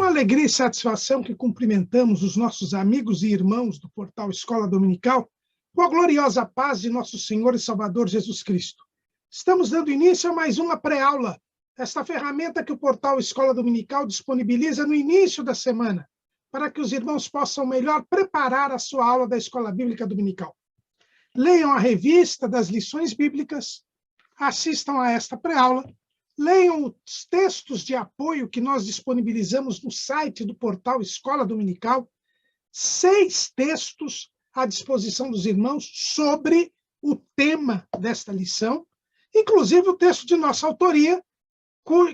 alegria e satisfação que cumprimentamos os nossos amigos e irmãos do portal Escola Dominical com a gloriosa paz de nosso Senhor e Salvador Jesus Cristo. Estamos dando início a mais uma pré-aula, esta ferramenta que o portal Escola Dominical disponibiliza no início da semana, para que os irmãos possam melhor preparar a sua aula da Escola Bíblica Dominical. Leiam a revista das lições bíblicas, assistam a esta pré-aula, leiam os textos de apoio que nós disponibilizamos no site do portal Escola Dominical, 6 textos à disposição dos irmãos sobre o tema desta lição, inclusive o texto de nossa autoria,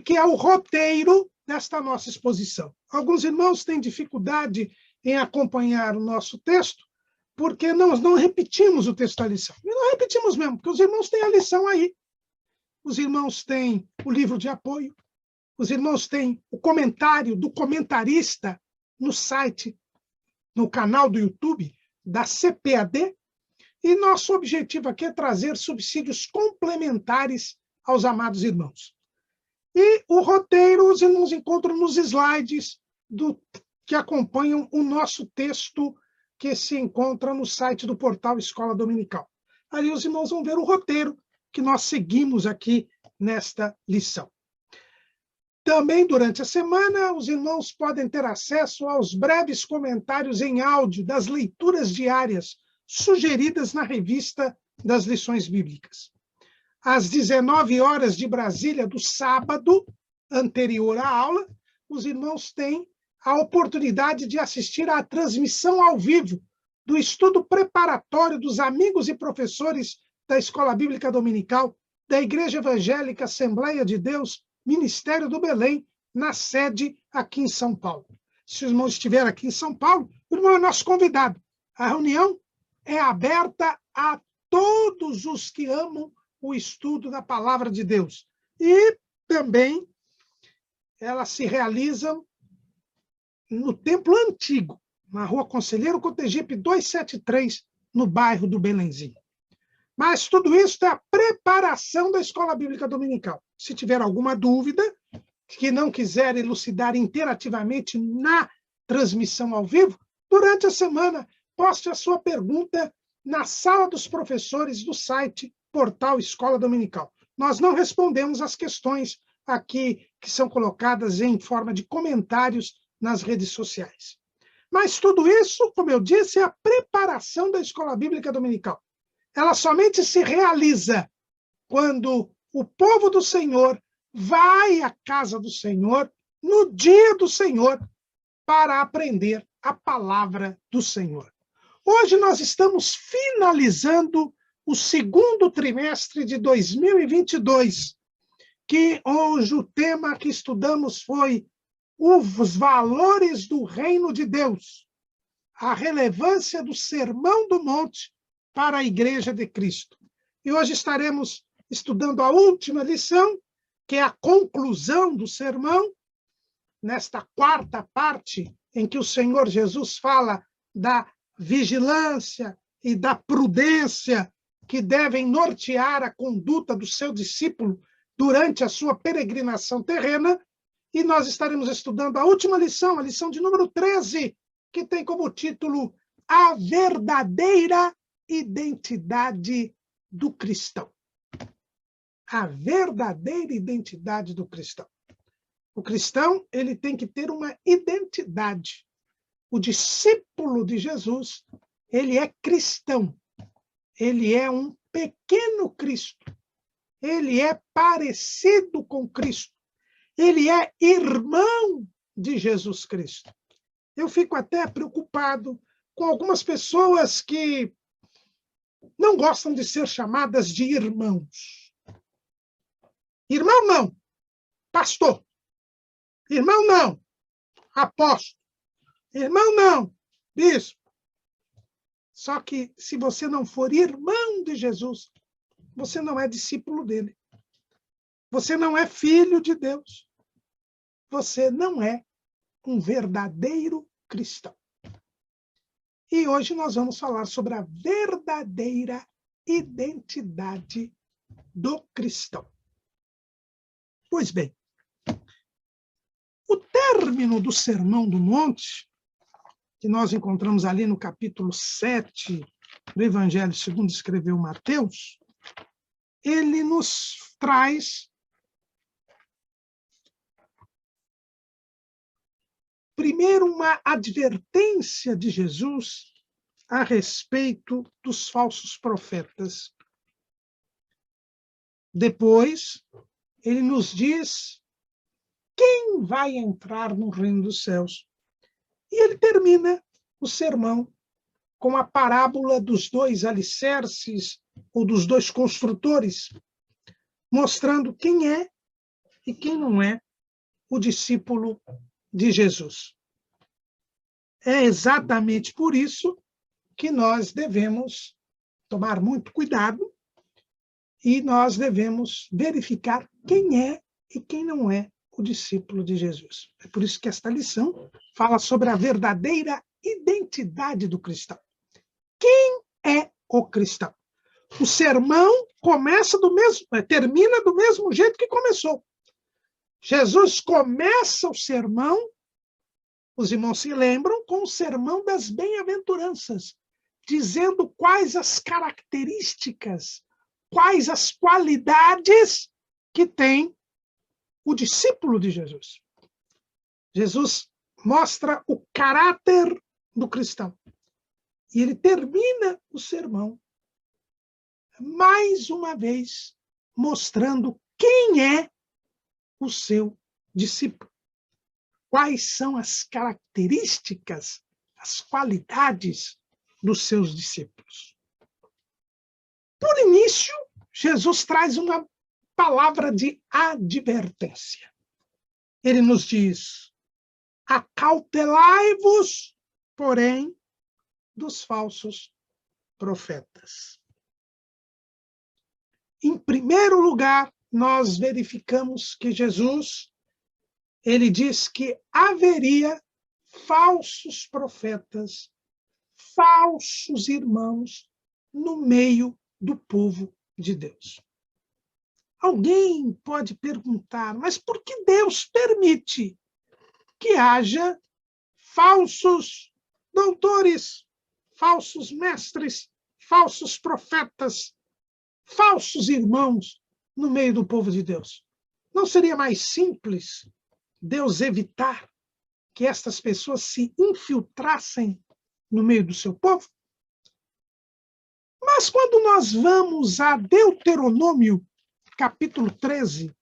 que é o roteiro desta nossa exposição. Alguns irmãos têm dificuldade em acompanhar o nosso texto, porque nós não repetimos o texto da lição. E não repetimos mesmo, porque os irmãos têm a lição aí. Os irmãos têm o livro de apoio, os irmãos têm o comentário do comentarista no site, no canal do YouTube da CPAD, e nosso objetivo aqui é trazer subsídios complementares aos amados irmãos. E o roteiro os irmãos encontram nos slides que acompanham o nosso texto que se encontra no site do portal Escola Dominical. Ali os irmãos vão ver o roteiro que nós seguimos aqui nesta lição. Também, durante a semana, os irmãos podem ter acesso aos breves comentários em áudio das leituras diárias sugeridas na revista das lições bíblicas. Às 19 horas de Brasília, do sábado anterior à aula, os irmãos têm a oportunidade de assistir à transmissão ao vivo do estudo preparatório dos amigos e professores da Escola Bíblica Dominical, da Igreja Evangélica Assembleia de Deus, Ministério do Belém, na sede aqui em São Paulo. Se o irmão estiver aqui em São Paulo, o irmão é nosso convidado. A reunião é aberta a todos os que amam o estudo da Palavra de Deus. E também elas se realizam no Templo Antigo, na Rua Conselheiro Cotegipe 273, no bairro do Belenzinho. Mas tudo isso é a preparação da Escola Bíblica Dominical. Se tiver alguma dúvida, que não quiser elucidar interativamente na transmissão ao vivo, durante a semana, poste a sua pergunta na sala dos professores do site Portal Escola Dominical. Nós não respondemos as questões aqui que são colocadas em forma de comentários nas redes sociais. Mas tudo isso, como eu disse, é a preparação da Escola Bíblica Dominical. Ela somente se realiza quando o povo do Senhor vai à casa do Senhor no dia do Senhor para aprender a palavra do Senhor. Hoje nós estamos finalizando o segundo trimestre de 2022, que hoje o tema que estudamos foi os valores do reino de Deus, a relevância do Sermão do Monte para a Igreja de Cristo. E hoje estaremos estudando a última lição, que é a conclusão do sermão, nesta quarta parte, em que o Senhor Jesus fala da vigilância e da prudência que devem nortear a conduta do seu discípulo durante a sua peregrinação terrena, e nós estaremos estudando a última lição, a lição de número 13, que tem como título A Verdadeira Identidade do Cristão. A verdadeira identidade do cristão. O cristão, ele tem que ter uma identidade. O discípulo de Jesus, ele é cristão. Ele é um pequeno Cristo. Ele é parecido com Cristo. Ele é irmão de Jesus Cristo. Eu fico até preocupado com algumas pessoas que não gostam de ser chamadas de irmãos. Irmão não, pastor. Irmão não, apóstolo. Irmão não, bispo. Só que se você não for irmão de Jesus, você não é discípulo dele. Você não é filho de Deus. Você não é um verdadeiro cristão. E hoje nós vamos falar sobre a verdadeira identidade do cristão. Pois bem, O término do Sermão do Monte, que nós encontramos ali no capítulo 7 do Evangelho segundo escreveu Mateus, ele nos traz primeiro uma advertência de Jesus a respeito dos falsos profetas. Depois, ele nos diz quem vai entrar no reino dos céus. E ele termina o sermão com a parábola dos dois alicerces, ou dos dois construtores, mostrando quem é e quem não é o discípulo de Jesus. É exatamente por isso que nós devemos tomar muito cuidado e nós devemos verificar quem é e quem não é o discípulo de Jesus. É por isso que esta lição fala sobre a verdadeira identidade do cristão. Quem é o cristão? O sermão termina do mesmo jeito que começou. Jesus começa o sermão, os irmãos se lembram, com o sermão das bem-aventuranças, dizendo quais as características, quais as qualidades que tem o discípulo de Jesus. Jesus mostra o caráter do cristão. E ele termina o sermão, mais uma vez, mostrando quem é o seu discípulo. Quais são as características, as qualidades dos seus discípulos. Por início, Jesus traz uma palavra de advertência. Ele nos diz: acautelai-vos, porém, dos falsos profetas. Em primeiro lugar, nós verificamos que Jesus, ele diz que haveria falsos profetas, falsos irmãos no meio do povo de Deus. Alguém pode perguntar, mas por que Deus permite que haja falsos doutores, falsos mestres, falsos profetas, falsos irmãos no meio do povo de Deus? Não seria mais simples Deus evitar que estas pessoas se infiltrassem no meio do seu povo? Mas quando nós vamos a Deuteronômio, capítulo 13,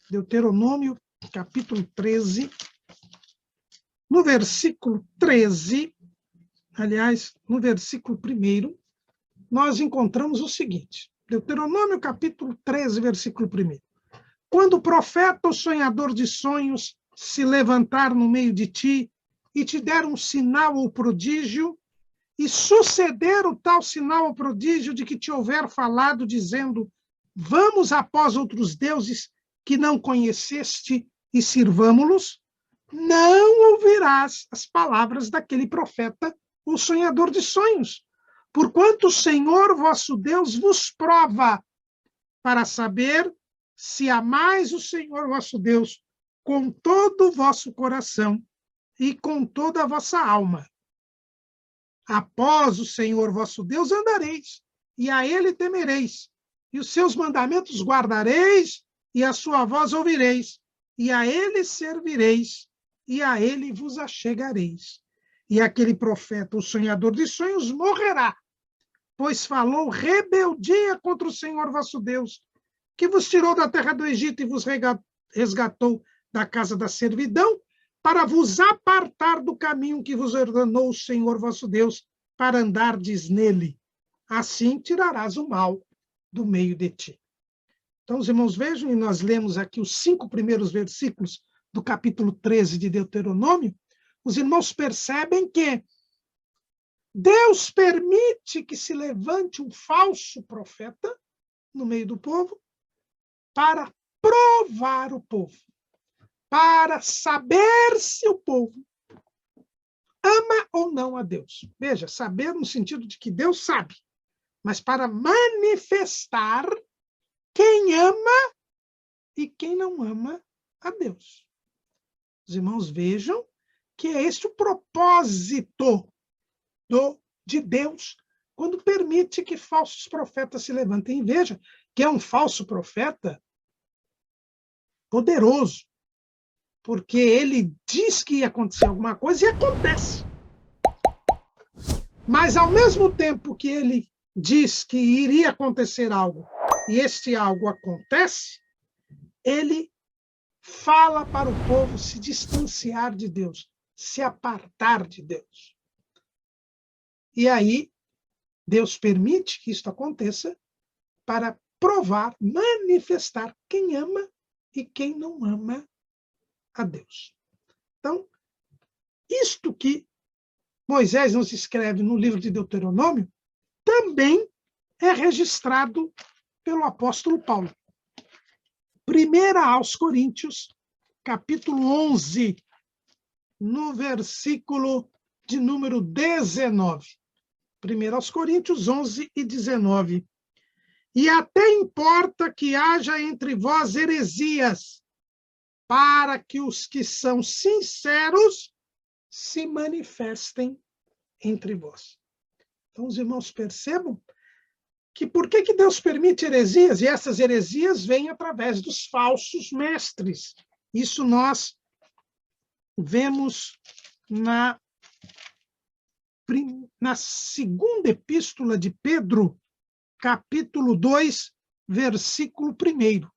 Deuteronômio, capítulo 13, no versículo 13, aliás, no versículo 1, nós encontramos o seguinte. Deuteronômio, capítulo 13, versículo 1. Quando o profeta ou sonhador de sonhos se levantar no meio de ti e te der um sinal ou prodígio, e suceder o tal sinal ou prodígio de que te houver falado, dizendo: vamos após outros deuses que não conheceste e sirvamo-los, não ouvirás as palavras daquele profeta ou sonhador de sonhos, porquanto o Senhor vosso Deus vos prova para saber se amais o Senhor vosso Deus com todo o vosso coração e com toda a vossa alma. Após o Senhor vosso Deus andareis, e a ele temereis, e os seus mandamentos guardareis, e a sua voz ouvireis, e a ele servireis, e a ele vos achegareis. E aquele profeta, o sonhador de sonhos, morrerá, pois falou rebeldia contra o Senhor vosso Deus, que vos tirou da terra do Egito e vos resgatou da casa da servidão, para vos apartar do caminho que vos ordenou o Senhor vosso Deus, para andardes nele. Assim tirarás o mal do meio de ti. Então, os irmãos, vejam, e nós lemos aqui os 5 primeiros versículos do capítulo 13 de Deuteronômio, os irmãos percebem que Deus permite que se levante um falso profeta no meio do povo para provar o povo, para saber se o povo ama ou não a Deus. Veja, saber no sentido de que Deus sabe, mas para manifestar quem ama e quem não ama a Deus. Os Os irmãos vejam que é este o propósito de Deus quando permite que falsos profetas se levantem. E veja que é um falso profeta poderoso, porque ele diz que ia acontecer alguma coisa e acontece. Mas, ao mesmo tempo que ele diz que iria acontecer algo, e este algo acontece, ele fala para o povo se distanciar de Deus, se apartar de Deus. E aí, Deus permite que isto aconteça para provar, manifestar quem ama e quem não ama a Deus. Então, isto que Moisés nos escreve no livro de Deuteronômio também é registrado pelo apóstolo Paulo. 1 aos Coríntios, capítulo 11, no versículo de número 19. 1 aos Coríntios 11 e 19. E até importa que haja entre vós heresias, para que os que são sinceros se manifestem entre vós. Então, os irmãos percebam que por que Deus permite heresias? E essas heresias vêm através dos falsos mestres. Isso nós vemos na segunda epístola de Pedro, capítulo 2, versículo 1.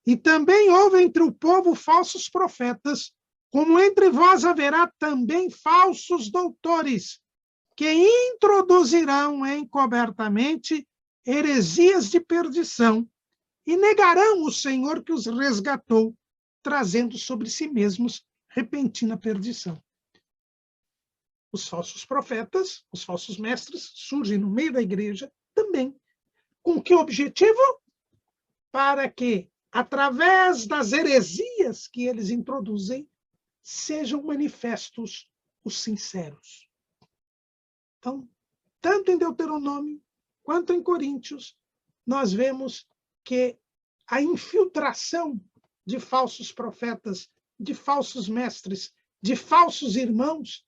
E também houve entre o povo falsos profetas, como entre vós haverá também falsos doutores, que introduzirão encobertamente heresias de perdição e negarão o Senhor que os resgatou, trazendo sobre si mesmos repentina perdição. Os falsos profetas, os falsos mestres, surgem no meio da igreja também. Com que objetivo? Para que, através das heresias que eles introduzem, sejam manifestos os sinceros. Então, tanto em Deuteronômio quanto em Coríntios, nós vemos que a infiltração de falsos profetas, de falsos mestres, de falsos irmãos,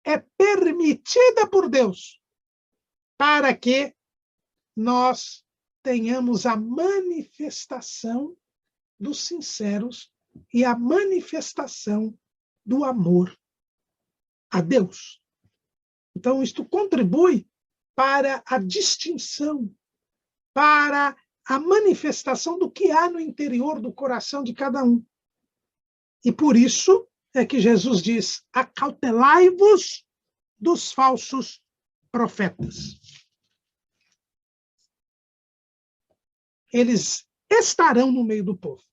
é permitida por Deus para que nós tenhamos a manifestação dos sinceros e a manifestação do amor a Deus. Então, isto contribui para a distinção, para a manifestação do que há no interior do coração de cada um. E por isso é que Jesus diz: acautelai-vos dos falsos profetas. Eles estarão no meio do povo.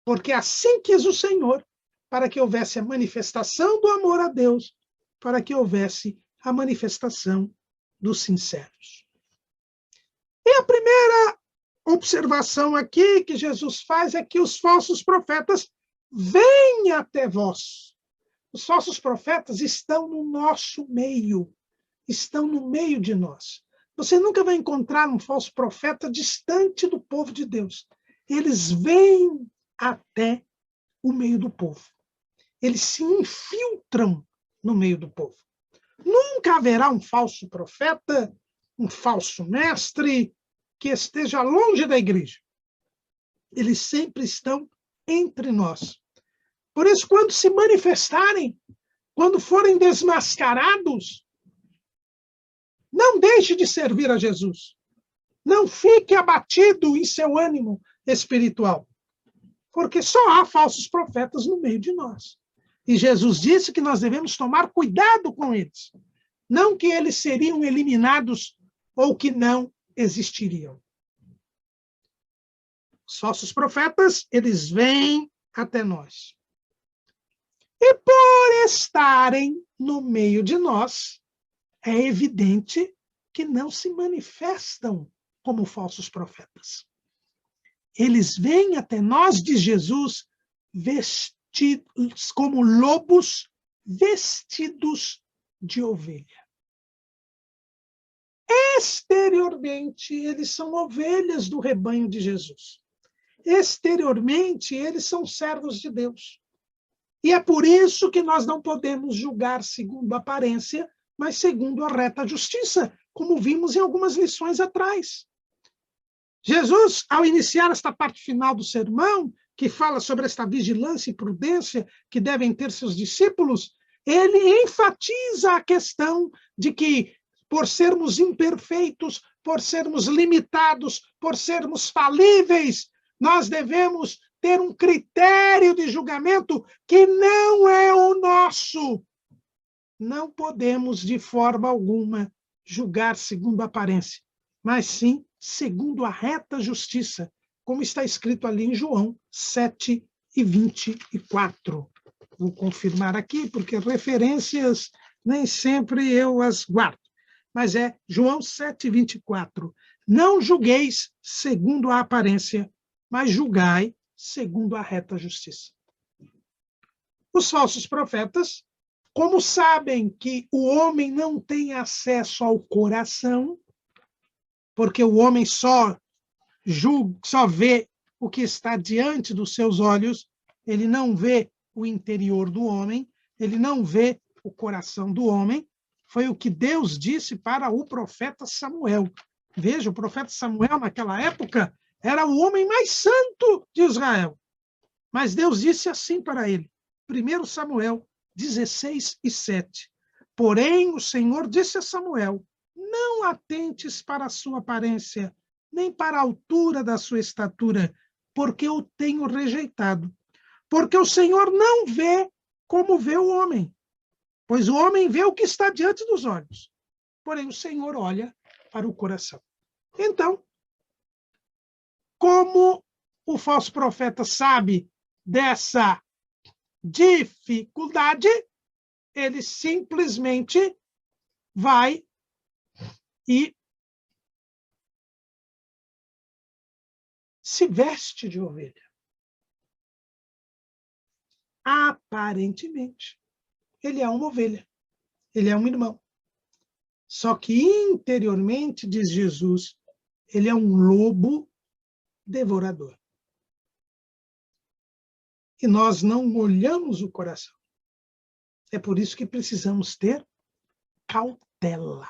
Porque assim quis o Senhor, para que houvesse a manifestação do amor a Deus, para que houvesse a manifestação dos sinceros. E a primeira observação aqui que Jesus faz é que os falsos profetas vêm até vós. Os falsos profetas estão no nosso meio, estão no meio de nós. Você nunca vai encontrar um falso profeta distante do povo de Deus. Eles vêm até o meio do povo. Eles se infiltram no meio do povo. Nunca haverá um falso profeta, um falso mestre que esteja longe da igreja. Eles sempre estão entre nós. Por isso, quando se manifestarem, quando forem desmascarados, não deixe de servir a Jesus. Não fique abatido em seu ânimo espiritual, porque só há falsos profetas no meio de nós. E Jesus disse que nós devemos tomar cuidado com eles. Não que eles seriam eliminados ou que não existiriam. Os falsos profetas, eles vêm até nós. E por estarem no meio de nós, é evidente que não se manifestam como falsos profetas. Eles vêm até nós, diz Jesus, vestidos como lobos vestidos de ovelha. Exteriormente, eles são ovelhas do rebanho de Jesus. exteriormente eles são servos de Deus. E é por isso que nós não podemos julgar segundo a aparência, mas segundo a reta justiça, como vimos em algumas lições atrás. Jesus, ao iniciar esta parte final do sermão, que fala sobre esta vigilância e prudência que devem ter seus discípulos, ele enfatiza a questão de que, por sermos imperfeitos, por sermos limitados, por sermos falíveis, nós devemos ter um critério de julgamento que não é o nosso. Não podemos, de forma alguma, julgar segundo a aparência, mas sim segundo a reta justiça, como está escrito ali em João 7:24. Vou confirmar aqui, porque referências nem sempre eu as guardo. Mas é João 7:24. Não julgueis segundo a aparência, mas julgai segundo a reta justiça. Os falsos profetas, como sabem que o homem não tem acesso ao coração, porque o homem só vê o que está diante dos seus olhos, ele não vê o interior do homem, ele não vê o coração do homem. Foi o que Deus disse para o profeta Samuel. Veja, o profeta Samuel, naquela época, era o homem mais santo de Israel. Mas Deus disse assim para ele, 1 Samuel 16:7. Porém, o Senhor disse a Samuel, não atentes para a sua aparência, nem para a altura da sua estatura, porque eu tenho rejeitado. Porque o Senhor não vê como vê o homem, pois o homem vê o que está diante dos olhos, porém o Senhor olha para o coração. Então, como o falso profeta sabe dessa dificuldade, ele simplesmente vai e se veste de ovelha. Aparentemente, ele é uma ovelha, ele é um irmão. Só que interiormente, diz Jesus, ele é um lobo devorador. E nós não olhamos o coração. É por isso que precisamos ter cautela.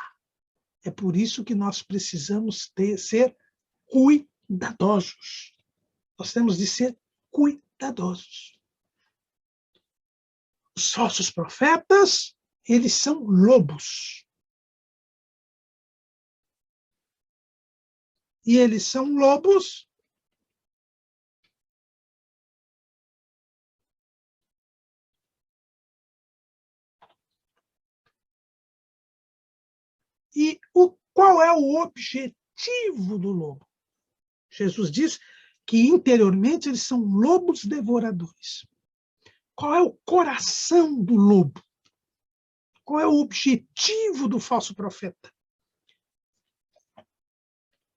É por isso que nós precisamos ser cuidadosos. Nós temos de ser cuidadosos. Os falsos profetas, eles são lobos. E eles são lobos e qual é o objetivo do lobo? Jesus diz que interiormente eles são lobos devoradores. Qual é o coração do lobo? Qual é o objetivo do falso profeta?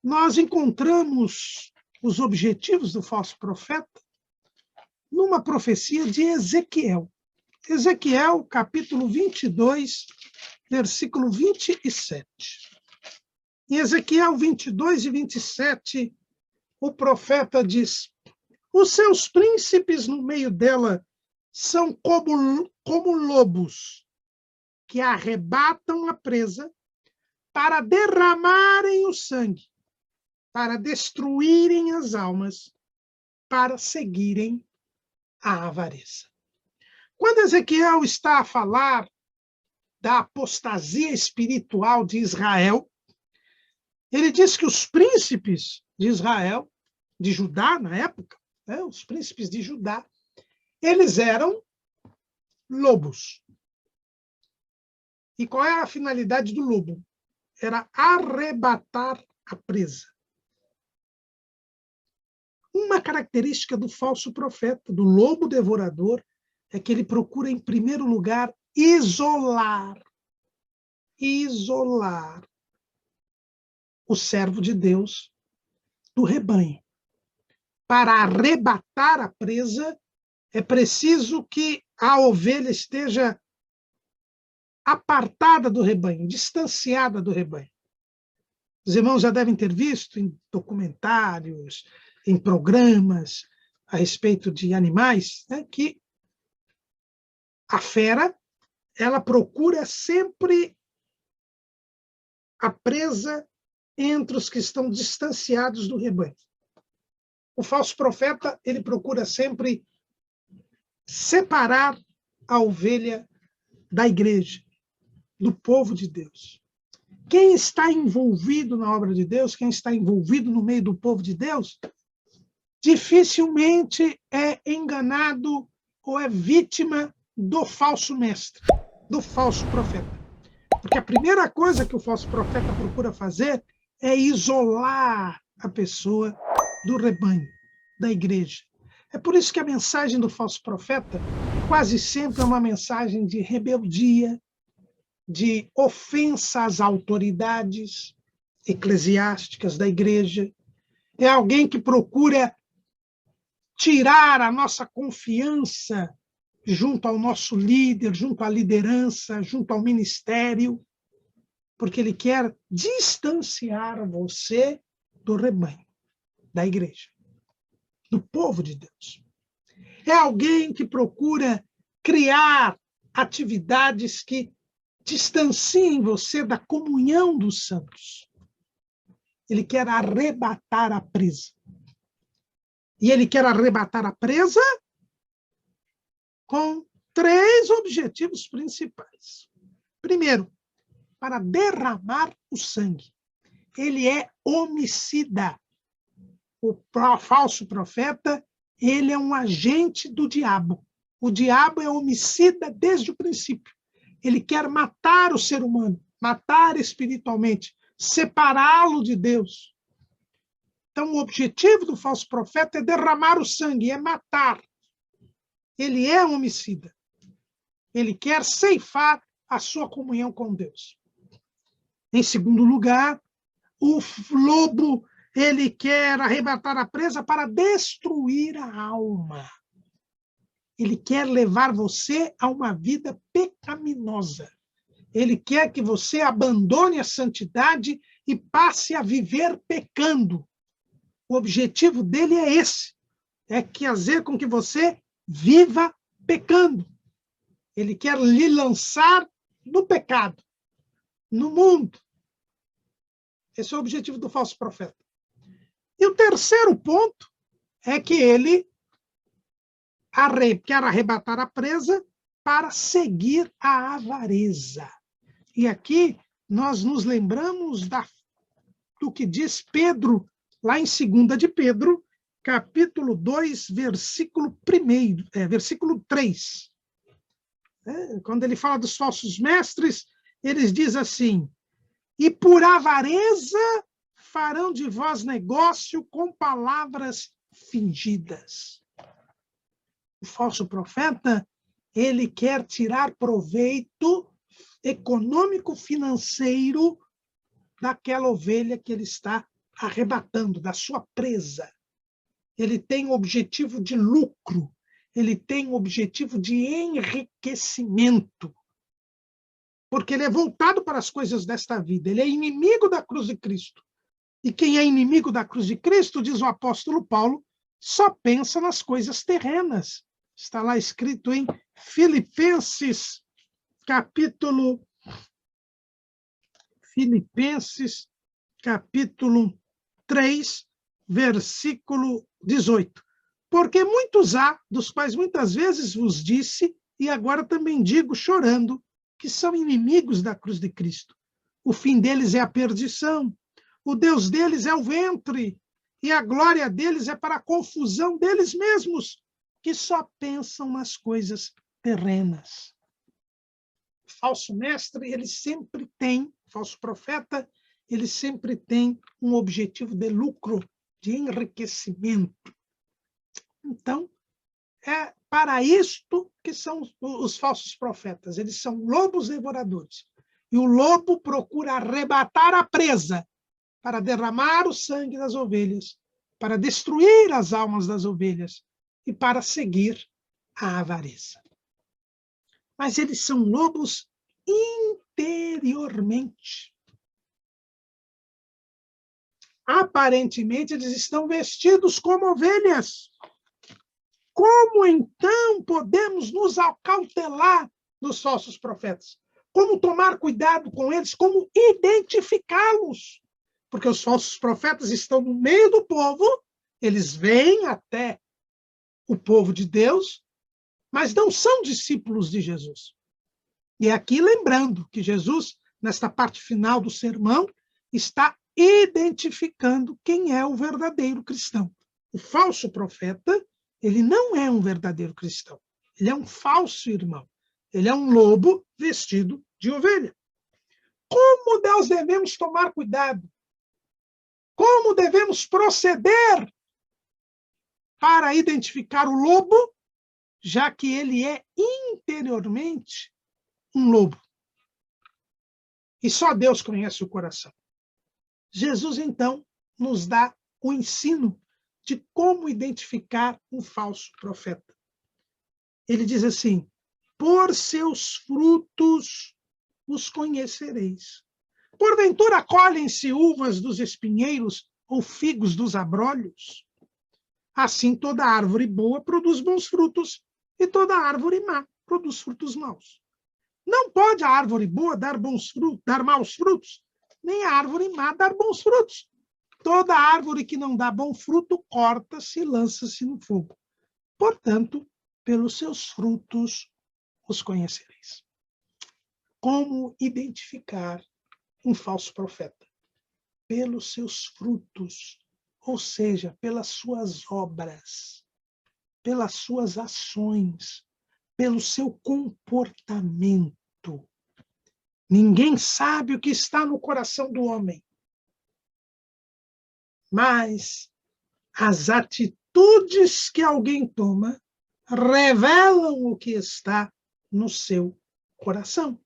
Nós encontramos os objetivos do falso profeta numa profecia de Ezequiel. Ezequiel, capítulo 22, versículo 27. Em Ezequiel 22:27, o profeta diz, os seus príncipes no meio dela são como lobos que arrebatam a presa para derramarem o sangue, para destruírem as almas, para seguirem a avareza. Quando Ezequiel está a falar da apostasia espiritual de Israel, ele diz que os príncipes de Israel, de Judá na época, os príncipes de Judá, eles eram lobos. E qual é a finalidade do lobo? Era arrebatar a presa. Uma característica do falso profeta, do lobo devorador, é que ele procura, em primeiro lugar, isolar o servo de Deus do rebanho. Para arrebatar a presa, é preciso que a ovelha esteja apartada do rebanho, distanciada do rebanho. Os irmãos já devem ter visto em documentários, em programas a respeito de animais, né, que a fera, ela procura sempre a presa entre os que estão distanciados do rebanho. O falso profeta, ele procura sempre separar a ovelha da igreja, do povo de Deus. Quem está envolvido na obra de Deus, quem está envolvido no meio do povo de Deus, dificilmente é enganado ou é vítima do falso mestre, do falso profeta. Porque a primeira coisa que o falso profeta procura fazer é isolar a pessoa do rebanho, da igreja. É por isso que a mensagem do falso profeta quase sempre é uma mensagem de rebeldia, de ofensa às autoridades eclesiásticas da igreja. É alguém que procura tirar a nossa confiança junto ao nosso líder, junto à liderança, junto ao ministério, porque ele quer distanciar você do rebanho, da igreja, do povo de Deus. É alguém que procura criar atividades que distanciem você da comunhão dos santos. Ele quer arrebatar a presa. E ele quer arrebatar a presa com 3 objetivos principais. Primeiro, para derramar o sangue. Ele é homicida. O falso profeta, ele é um agente do diabo. O diabo é homicida desde o princípio. Ele quer matar o ser humano, matar espiritualmente, separá-lo de Deus. Então, o objetivo do falso profeta é derramar o sangue, é matar. Ele é um homicida. Ele quer ceifar a sua comunhão com Deus. Em segundo lugar, o lobo, ele quer arrebatar a presa para destruir a alma. Ele quer levar você a uma vida pecaminosa. Ele quer que você abandone a santidade e passe a viver pecando. O objetivo dele é esse, é fazer com que você viva pecando. Ele quer lhe lançar no pecado, no mundo. Esse é o objetivo do falso profeta. E o terceiro ponto é que ele quer arrebatar a presa para seguir a avareza. E aqui nós nos lembramos do que diz Pedro, lá em 2 de Pedro, capítulo 2, versículo 3. Quando ele fala dos falsos mestres, eles dizem assim: e por avareza farão de vós negócio com palavras fingidas. O falso profeta, ele quer tirar proveito econômico-financeiro daquela ovelha que ele está arrebatando, da sua presa. Ele tem o objetivo de lucro, ele tem o objetivo de enriquecimento, porque ele é voltado para as coisas desta vida, ele é inimigo da cruz de Cristo. E quem é inimigo da cruz de Cristo, diz o apóstolo Paulo, só pensa nas coisas terrenas. Está lá escrito em Filipenses, capítulo 3, versículo 18. Porque muitos há, dos quais muitas vezes vos disse, e agora também digo, chorando, que são inimigos da cruz de Cristo. O fim deles é a perdição, o Deus deles é o ventre, e a glória deles é para a confusão deles mesmos, que só pensam nas coisas terrenas. O falso mestre, ele sempre tem, falso profeta, ele sempre tem um objetivo de lucro, de enriquecimento. Então, é para isto que são os falsos profetas. Eles são lobos devoradores. E o lobo procura arrebatar a presa para derramar o sangue das ovelhas, para destruir as almas das ovelhas e para seguir a avareza. Mas eles são lobos interiormente. Aparentemente, eles estão vestidos como ovelhas. Como, então, podemos nos acautelar dos falsos profetas? Como tomar cuidado com eles? Como identificá-los? Porque os falsos profetas estão no meio do povo, eles vêm até o povo de Deus, mas não são discípulos de Jesus. E aqui lembrando que Jesus, nesta parte final do sermão, está identificando quem é o verdadeiro cristão. O falso profeta, ele não é um verdadeiro cristão. Ele é um falso irmão. Ele é um lobo vestido de ovelha. Como nós devemos tomar cuidado? Como devemos proceder para identificar o lobo, já que ele é interiormente um lobo? E só Deus conhece o coração. Jesus, então, nos dá o ensino de como identificar um falso profeta. Ele diz assim: por seus frutos os conhecereis. Porventura colhem-se uvas dos espinheiros ou figos dos abrolhos? Assim toda árvore boa produz bons frutos, e toda árvore má produz frutos maus. Não pode a árvore boa dar bons frutos, dar maus frutos, nem a árvore má dar bons frutos. Toda árvore que não dá bom fruto, corta-se e lança-se no fogo. Portanto, pelos seus frutos os conhecereis. Como identificar um falso profeta? Pelos seus frutos, ou seja, pelas suas obras, pelas suas ações, pelo seu comportamento. Ninguém sabe o que está no coração do homem, mas as atitudes que alguém toma revelam o que está no seu coração.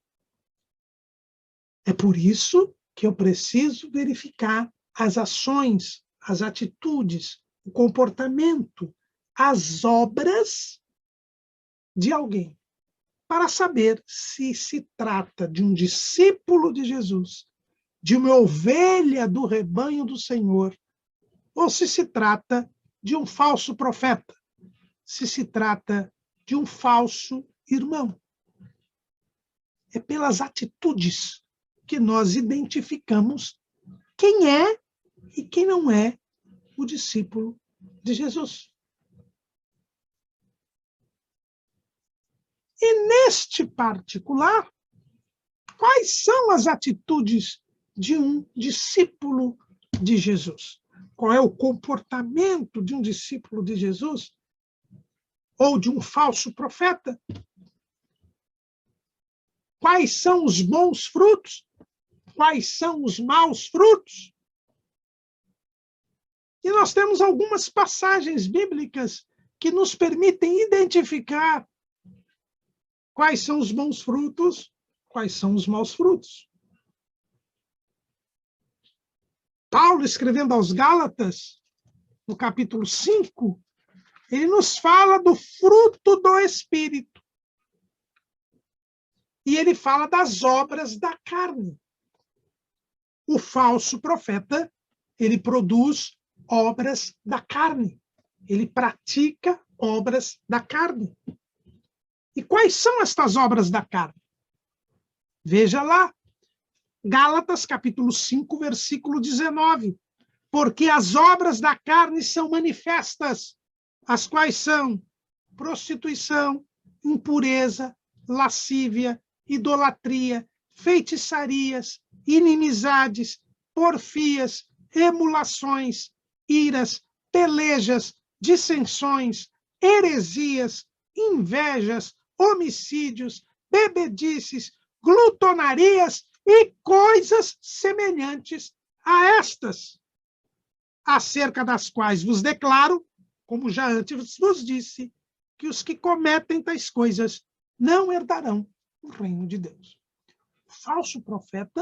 É por isso que eu preciso verificar as ações, as atitudes, o comportamento, as obras de alguém, para saber se se trata de um discípulo de Jesus, de uma ovelha do rebanho do Senhor, ou se trata de um falso profeta, se trata de um falso irmão. É pelas atitudes que nós identificamos quem é e quem não é o discípulo de Jesus. E neste particular, quais são as atitudes de um discípulo de Jesus? Qual é o comportamento de um discípulo de Jesus? Ou de um falso profeta? Quais são os bons frutos? Quais são os maus frutos? E nós temos algumas passagens bíblicas que nos permitem identificar quais são os bons frutos, quais são os maus frutos. Paulo, escrevendo aos Gálatas, no capítulo 5, ele nos fala do fruto do Espírito. E ele fala das obras da carne. O falso profeta, ele produz obras da carne. Ele pratica obras da carne. E quais são estas obras da carne? Veja lá, Gálatas, capítulo 5, versículo 19. Porque as obras da carne são manifestas, as quais são prostituição, impureza, lascívia, idolatria, feitiçarias, inimizades, porfias, emulações, iras, pelejas, dissensões, heresias, invejas, homicídios, bebedices, glutonarias e coisas semelhantes a estas, acerca das quais vos declaro, como já antes vos disse, que os que cometem tais coisas não herdarão o reino de Deus. O falso profeta,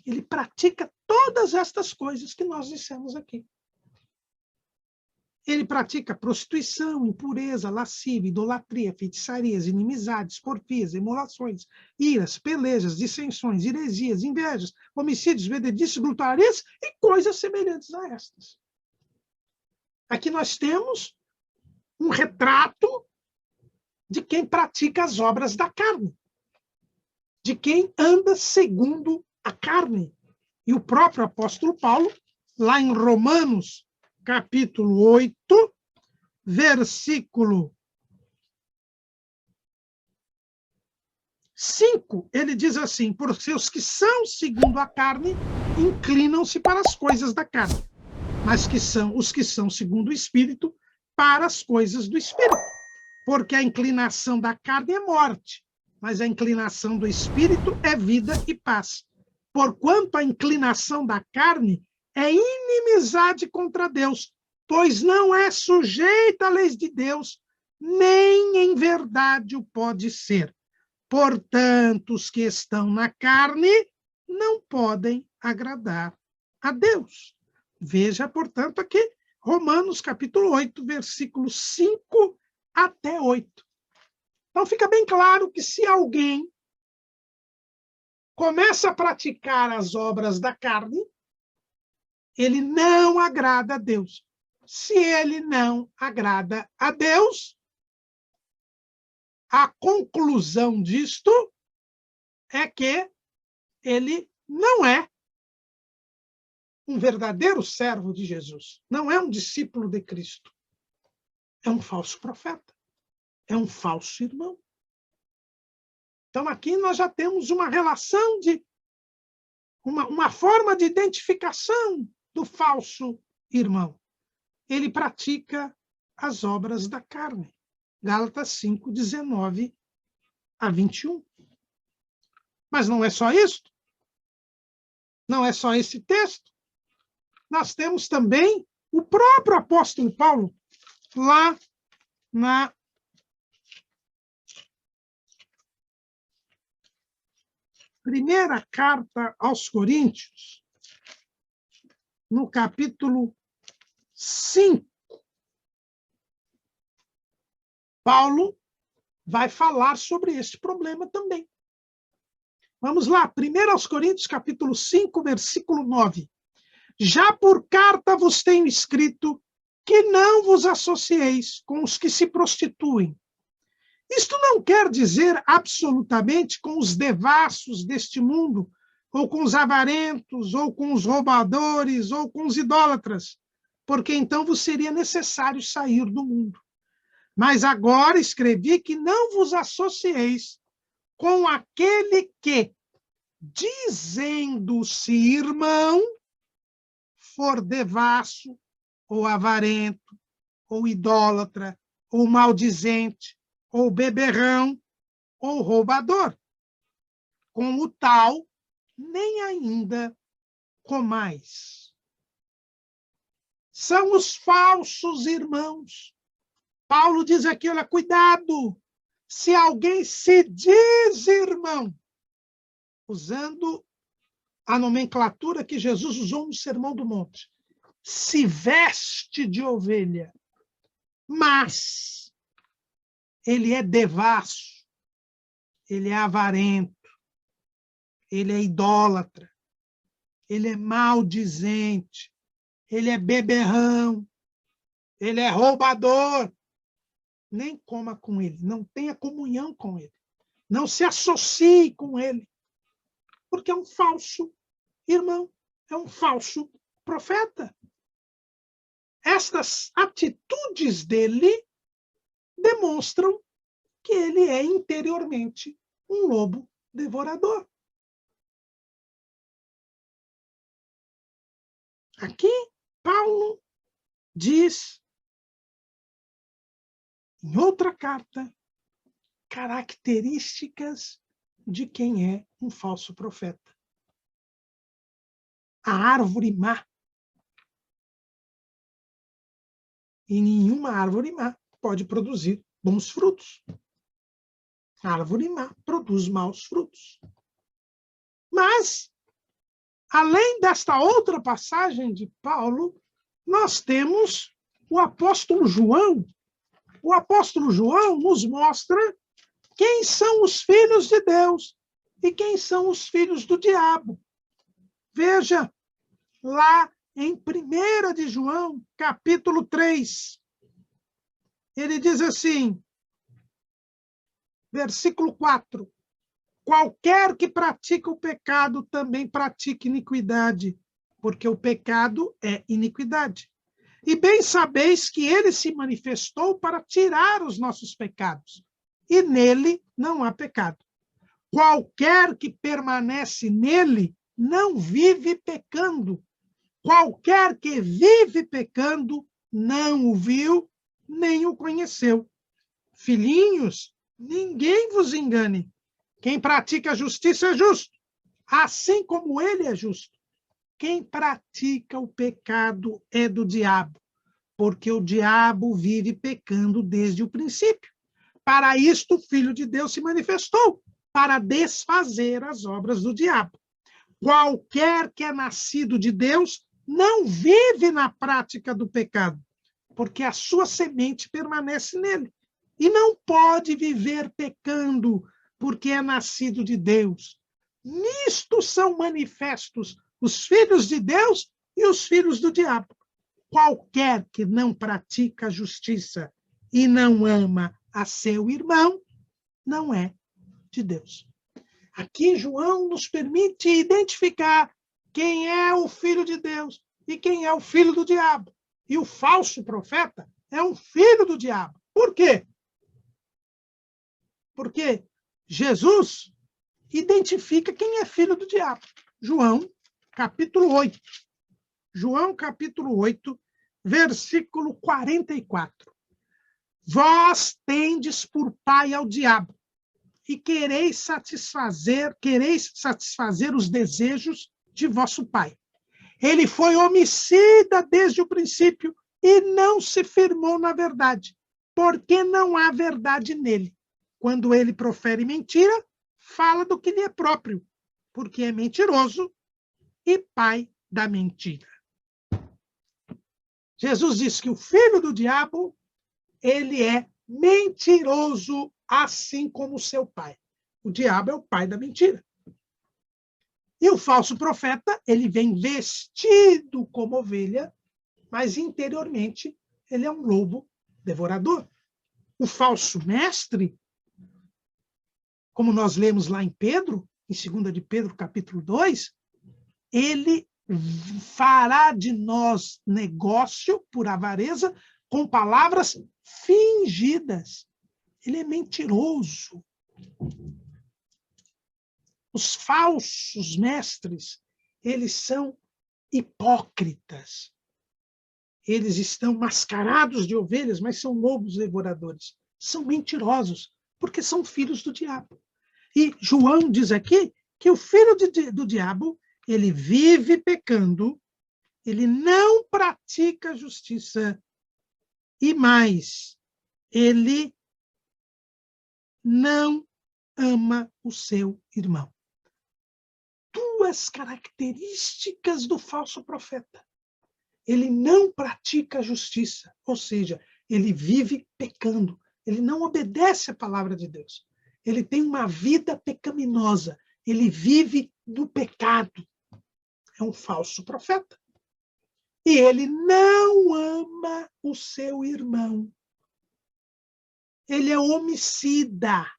ele pratica todas estas coisas que nós dissemos aqui. Ele pratica prostituição, impureza, lascívia, idolatria, feitiçarias, inimizades, porfias, emulações, iras, pelejas, dissensões, heresias, invejas, homicídios, bebedices, glutonarias e coisas semelhantes a estas. Aqui nós temos um retrato de quem pratica as obras da carne, de quem anda segundo a carne. E o próprio apóstolo Paulo, lá em Romanos, capítulo 8, versículo 5, ele diz assim: porque os que são segundo a carne inclinam-se para as coisas da carne, mas os que são segundo o Espírito para as coisas do Espírito. Porque a inclinação da carne é morte, mas a inclinação do Espírito é vida e paz. Porquanto a inclinação da carne é inimizade contra Deus, pois não é sujeita à lei de Deus, nem em verdade o pode ser. Portanto, os que estão na carne não podem agradar a Deus. Veja, portanto, aqui, Romanos capítulo 8, versículos 5 até 8. Então, fica bem claro que se alguém começa a praticar as obras da carne, ele não agrada a Deus. Se ele não agrada a Deus, a conclusão disto é que ele não é um verdadeiro servo de Jesus, não é um discípulo de Cristo. É um falso profeta, é um falso irmão. Então, aqui nós já temos uma relação de uma forma de identificação do falso irmão. Ele pratica as obras da carne. Gálatas 5, 19 a 21. Mas não é só isso. Não é só esse texto. Nós temos também o próprio apóstolo Paulo, lá na primeira carta aos Coríntios, no capítulo 5, Paulo vai falar sobre esse problema também. Vamos lá, 1 aos Coríntios, capítulo 5, versículo 9. Já por carta vos tenho escrito que não vos associeis com os que se prostituem. Isto não quer dizer absolutamente com os devassos deste mundo, ou com os avarentos, ou com os roubadores, ou com os idólatras, porque então vos seria necessário sair do mundo. Mas agora escrevi que não vos associeis com aquele que, dizendo-se irmão, for devasso, ou avarento, ou idólatra, ou maldizente, ou beberrão, ou roubador. Com o tal, nem ainda comais. São os falsos irmãos. Paulo diz aqui, olha, cuidado, se alguém se diz irmão, usando a nomenclatura que Jesus usou no Sermão do Monte, se veste de ovelha, mas ele é devasso, ele é avarento, ele é idólatra, ele é maldizente, ele é beberrão, ele é roubador. Nem coma com ele, não tenha comunhão com ele, não se associe com ele, porque é um falso irmão, é um falso profeta. Estas atitudes dele demonstram que ele é interiormente um lobo devorador. Aqui, Paulo diz, em outra carta, características de quem é um falso profeta. A árvore má. E nenhuma árvore má pode produzir bons frutos. A árvore má produz maus frutos. Mas, além desta outra passagem de Paulo, nós temos o apóstolo João nos mostra quem são os filhos de Deus e quem são os filhos do diabo. Veja, lá em 1 de João, capítulo 3, ele diz assim, versículo 4, qualquer que pratica o pecado também pratica iniquidade, porque o pecado é iniquidade. E bem sabeis que ele se manifestou para tirar os nossos pecados, e nele não há pecado. Qualquer que permanece nele não vive pecando. Qualquer que vive pecando não o viu, nem o conheceu. Filhinhos, ninguém vos engane. Quem pratica a justiça é justo, assim como ele é justo. Quem pratica o pecado é do diabo, porque o diabo vive pecando desde o princípio. Para isto o Filho de Deus se manifestou, para desfazer as obras do diabo. Qualquer que é nascido de Deus não vive na prática do pecado, porque a sua semente permanece nele. E não pode viver pecando, porque é nascido de Deus. Nisto são manifestos os filhos de Deus e os filhos do diabo. Qualquer que não pratica a justiça e não ama a seu irmão, não é de Deus. Aqui João nos permite identificar quem é o filho de Deus e quem é o filho do diabo. E o falso profeta é um filho do diabo. Por quê? Porque Jesus identifica quem é filho do diabo. João, capítulo 8. João, capítulo 8, versículo 44. Vós tendes por pai ao diabo, e quereis satisfazer os desejos de vosso pai. Ele foi homicida desde o princípio e não se firmou na verdade, porque não há verdade nele. Quando ele profere mentira, fala do que lhe é próprio, porque é mentiroso e pai da mentira. Jesus disse que o filho do diabo, ele é mentiroso, assim como seu pai. O diabo é o pai da mentira. E o falso profeta, ele vem vestido como ovelha, mas interiormente ele é um lobo devorador. O falso mestre, como nós lemos lá em Pedro, em 2 de Pedro, capítulo 2, ele fará de nós negócio por avareza com palavras fingidas. Ele é mentiroso. Os falsos mestres, eles são hipócritas. Eles estão mascarados de ovelhas, mas são lobos devoradores. São mentirosos, porque são filhos do diabo. E João diz aqui que o filho do diabo, ele vive pecando, ele não pratica justiça e mais, ele não ama o seu irmão. Duas características do falso profeta. Ele não pratica a justiça, ou seja, ele vive pecando, ele não obedece à palavra de Deus. Ele tem uma vida pecaminosa, ele vive no pecado. É um falso profeta. E ele não ama o seu irmão. Ele é homicida.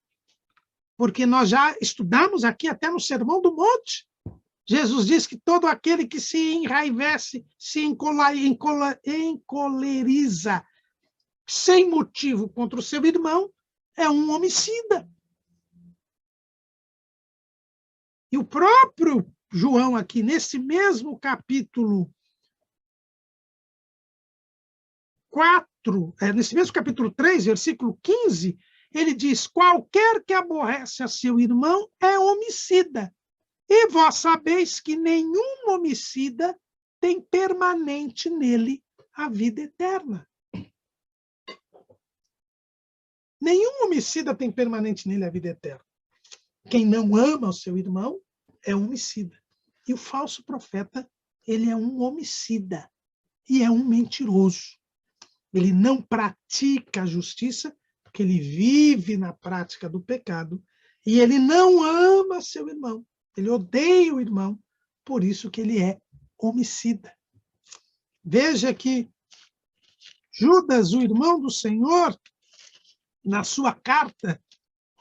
Porque nós já estudamos aqui até no Sermão do Monte. Jesus diz que todo aquele que se enraivece, se encoleriza sem motivo contra o seu irmão, é um homicida. E o próprio João aqui, nesse mesmo capítulo 4, nesse mesmo capítulo 3, versículo 15, ele diz, qualquer que aborrece a seu irmão é homicida. E vós sabeis que nenhum homicida tem permanente nele a vida eterna. Nenhum homicida tem permanente nele a vida eterna. Quem não ama o seu irmão é homicida. E o falso profeta, ele é um homicida e é um mentiroso. ele não pratica a justiça, porque ele vive na prática do pecado, e ele não ama seu irmão, ele odeia o irmão, por isso que ele é homicida. Veja que Judas, o irmão do Senhor, na sua carta,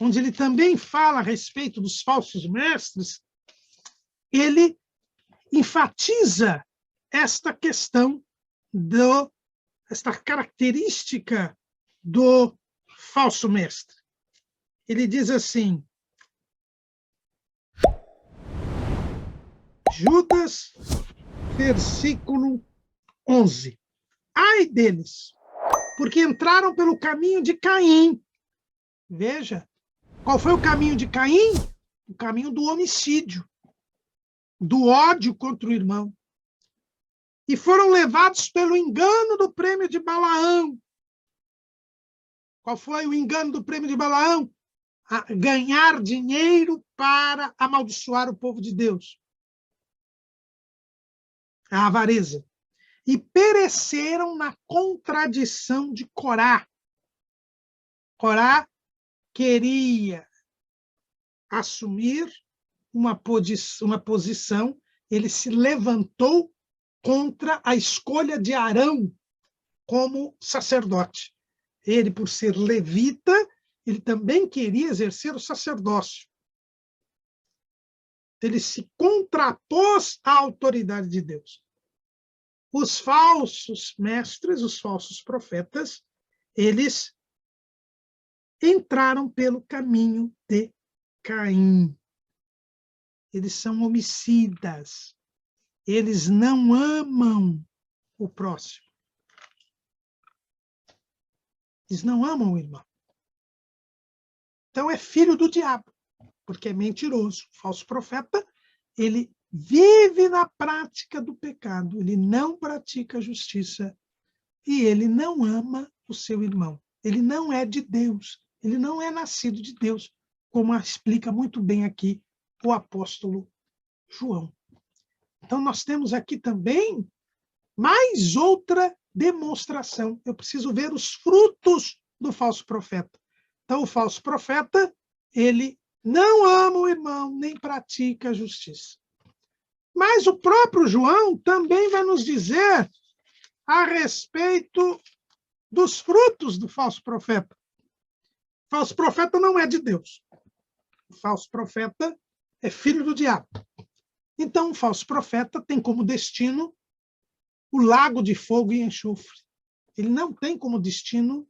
onde ele também fala a respeito dos falsos mestres, ele enfatiza esta questão, esta característica do falso mestre. Ele diz assim, Judas, versículo 11. Ai deles, porque entraram pelo caminho de Caim. Veja, qual foi o caminho de Caim? O caminho do homicídio, do ódio contra o irmão. E foram levados pelo engano do prêmio de Balaão. Qual foi o engano do prêmio de Balaão? A ganhar dinheiro para amaldiçoar o povo de Deus. A avareza. E pereceram na contradição de Corá. Corá queria assumir uma posição, ele se levantou contra a escolha de Arão como sacerdote. Ele, por ser levita, ele também queria exercer o sacerdócio. Ele se contrapôs à autoridade de Deus. Os falsos mestres, os falsos profetas, eles entraram pelo caminho de Caim. Eles são homicidas. Eles não amam o próximo. Eles não amam o irmão. Então é filho do diabo, porque é mentiroso. O falso profeta, ele vive na prática do pecado, ele não pratica a justiça e ele não ama o seu irmão. Ele não é de Deus, ele não é nascido de Deus, como explica muito bem aqui o apóstolo João. Então nós temos aqui também mais outra demonstração. Eu preciso ver os frutos do falso profeta. Então o falso profeta, ele não ama o irmão, nem pratica a justiça. Mas o próprio João também vai nos dizer a respeito dos frutos do falso profeta. O falso profeta não é de Deus. O falso profeta é filho do diabo. Então, o falso profeta tem como destino o lago de fogo e enxofre. Ele não tem como destino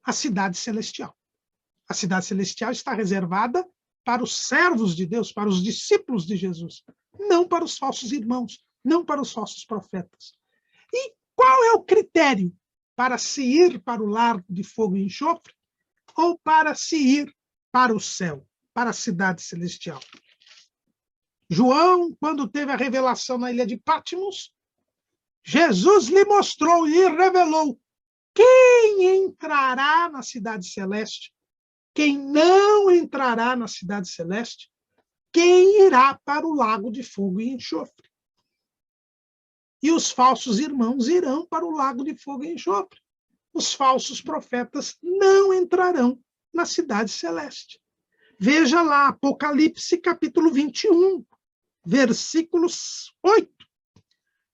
a cidade celestial. A cidade celestial está reservada para os servos de Deus, para os discípulos de Jesus, não para os falsos irmãos, não para os falsos profetas. E qual é o critério para se ir para o lago de fogo e enxofre ou para se ir para o céu, para a cidade celestial? João, quando teve a revelação na ilha de Patmos, Jesus lhe mostrou e revelou quem entrará na cidade celeste, quem não entrará na cidade celeste, quem irá para o lago de fogo e enxofre. E os falsos irmãos irão para o lago de fogo e enxofre. Os falsos profetas não entrarão na cidade celeste. Veja lá, Apocalipse, capítulo 21, versículos 8.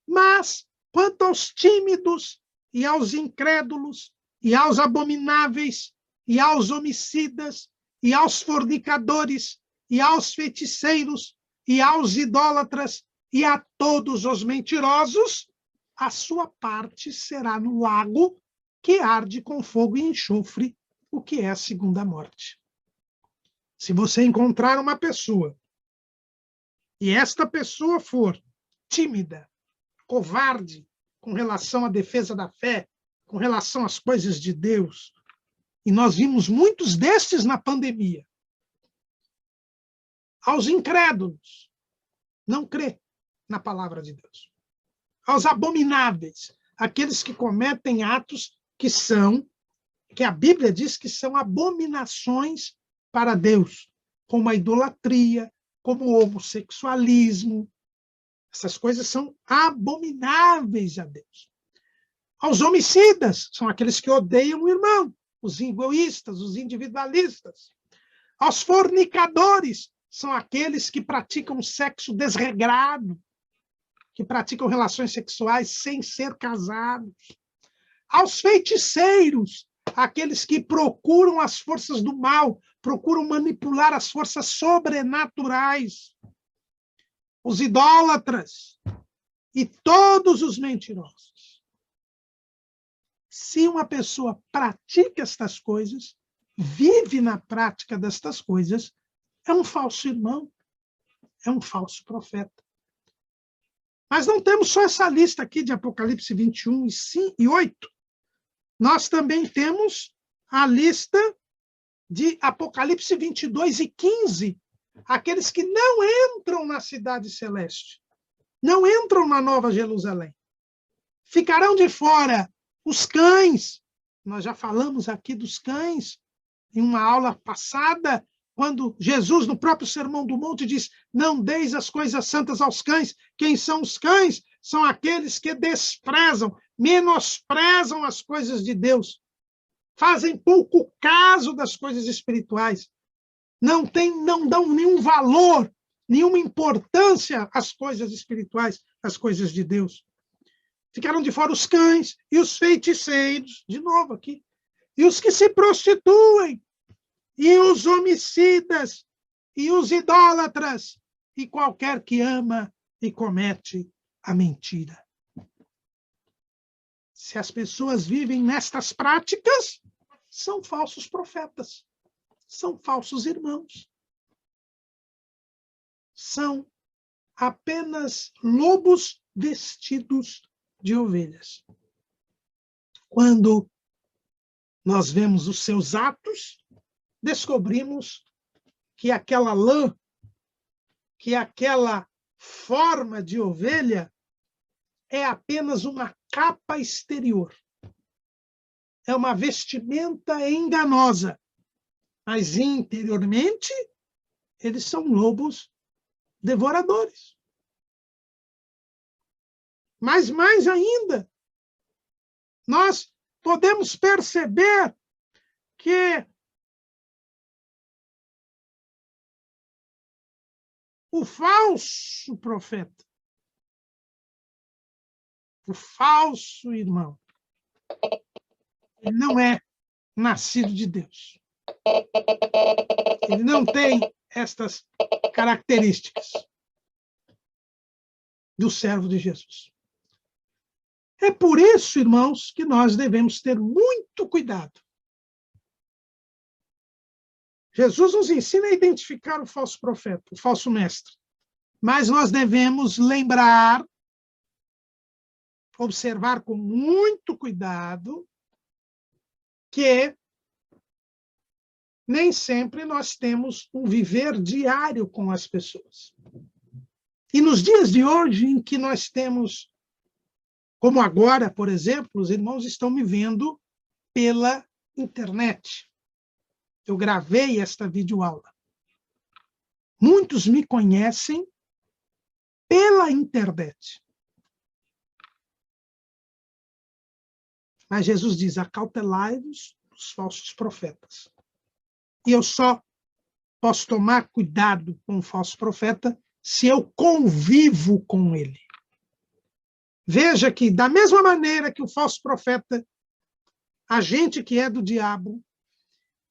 Mas, quanto aos tímidos e aos incrédulos e aos abomináveis e aos homicidas e aos fornicadores e aos feiticeiros e aos idólatras e a todos os mentirosos, a sua parte será no lago que arde com fogo e enxofre, o que é a segunda morte. Se você encontrar uma pessoa e esta pessoa for tímida, covarde com relação à defesa da fé, com relação às coisas de Deus, e nós vimos muitos destes na pandemia, aos incrédulos, não crê na palavra de Deus, aos abomináveis, aqueles que cometem atos que a Bíblia diz que são abominações para Deus, como a idolatria, como o homossexualismo. Essas coisas são abomináveis a Deus. Aos homicidas, são aqueles que odeiam o irmão, os egoístas, os individualistas. Aos fornicadores, são aqueles que praticam sexo desregrado, que praticam relações sexuais sem ser casados. Aos feiticeiros, aqueles que procuram as forças do mal, procuram manipular as forças sobrenaturais. Os idólatras e todos os mentirosos. Se uma pessoa pratica estas coisas, vive na prática destas coisas, é um falso irmão, é um falso profeta. Mas não temos só essa lista aqui de Apocalipse 21 e 8. Nós também temos a lista de Apocalipse 22 e 15, aqueles que não entram na cidade celeste, não entram na Nova Jerusalém. Ficarão de fora os cães. Nós já falamos aqui dos cães em uma aula passada, quando Jesus, no próprio Sermão do Monte, diz: não deis as coisas santas aos cães. Quem são os cães? São aqueles que desprezam, menosprezam as coisas de Deus, fazem pouco caso das coisas espirituais, não dão nenhum valor, nenhuma importância às coisas espirituais, às coisas de Deus. Ficaram de fora os cães e os feiticeiros, de novo aqui, e os que se prostituem, e os homicidas, e os idólatras, e qualquer que ama e comete a mentira. Se as pessoas vivem nestas práticas, são falsos profetas, são falsos irmãos. São apenas lobos vestidos de ovelhas. Quando nós vemos os seus atos, descobrimos que aquela lã, que aquela forma de ovelha é apenas uma capa exterior. É uma vestimenta enganosa, mas interiormente eles são lobos devoradores. Mas mais ainda, nós podemos perceber que o falso profeta, o falso irmão, ele não é nascido de Deus. Ele não tem estas características do servo de Jesus. É por isso, irmãos, que nós devemos ter muito cuidado. Jesus nos ensina a identificar o falso profeta, o falso mestre. Mas nós devemos lembrar, observar com muito cuidado, que nem sempre nós temos um viver diário com as pessoas. E nos dias de hoje, em que nós temos, como agora, por exemplo, os irmãos estão me vendo pela internet. Eu gravei esta videoaula. Muitos me conhecem pela internet. Mas Jesus diz: acautelai-vos dos falsos profetas. E eu só posso tomar cuidado com o falso profeta se eu convivo com ele. Veja que, da mesma maneira que o falso profeta, a gente que é do diabo,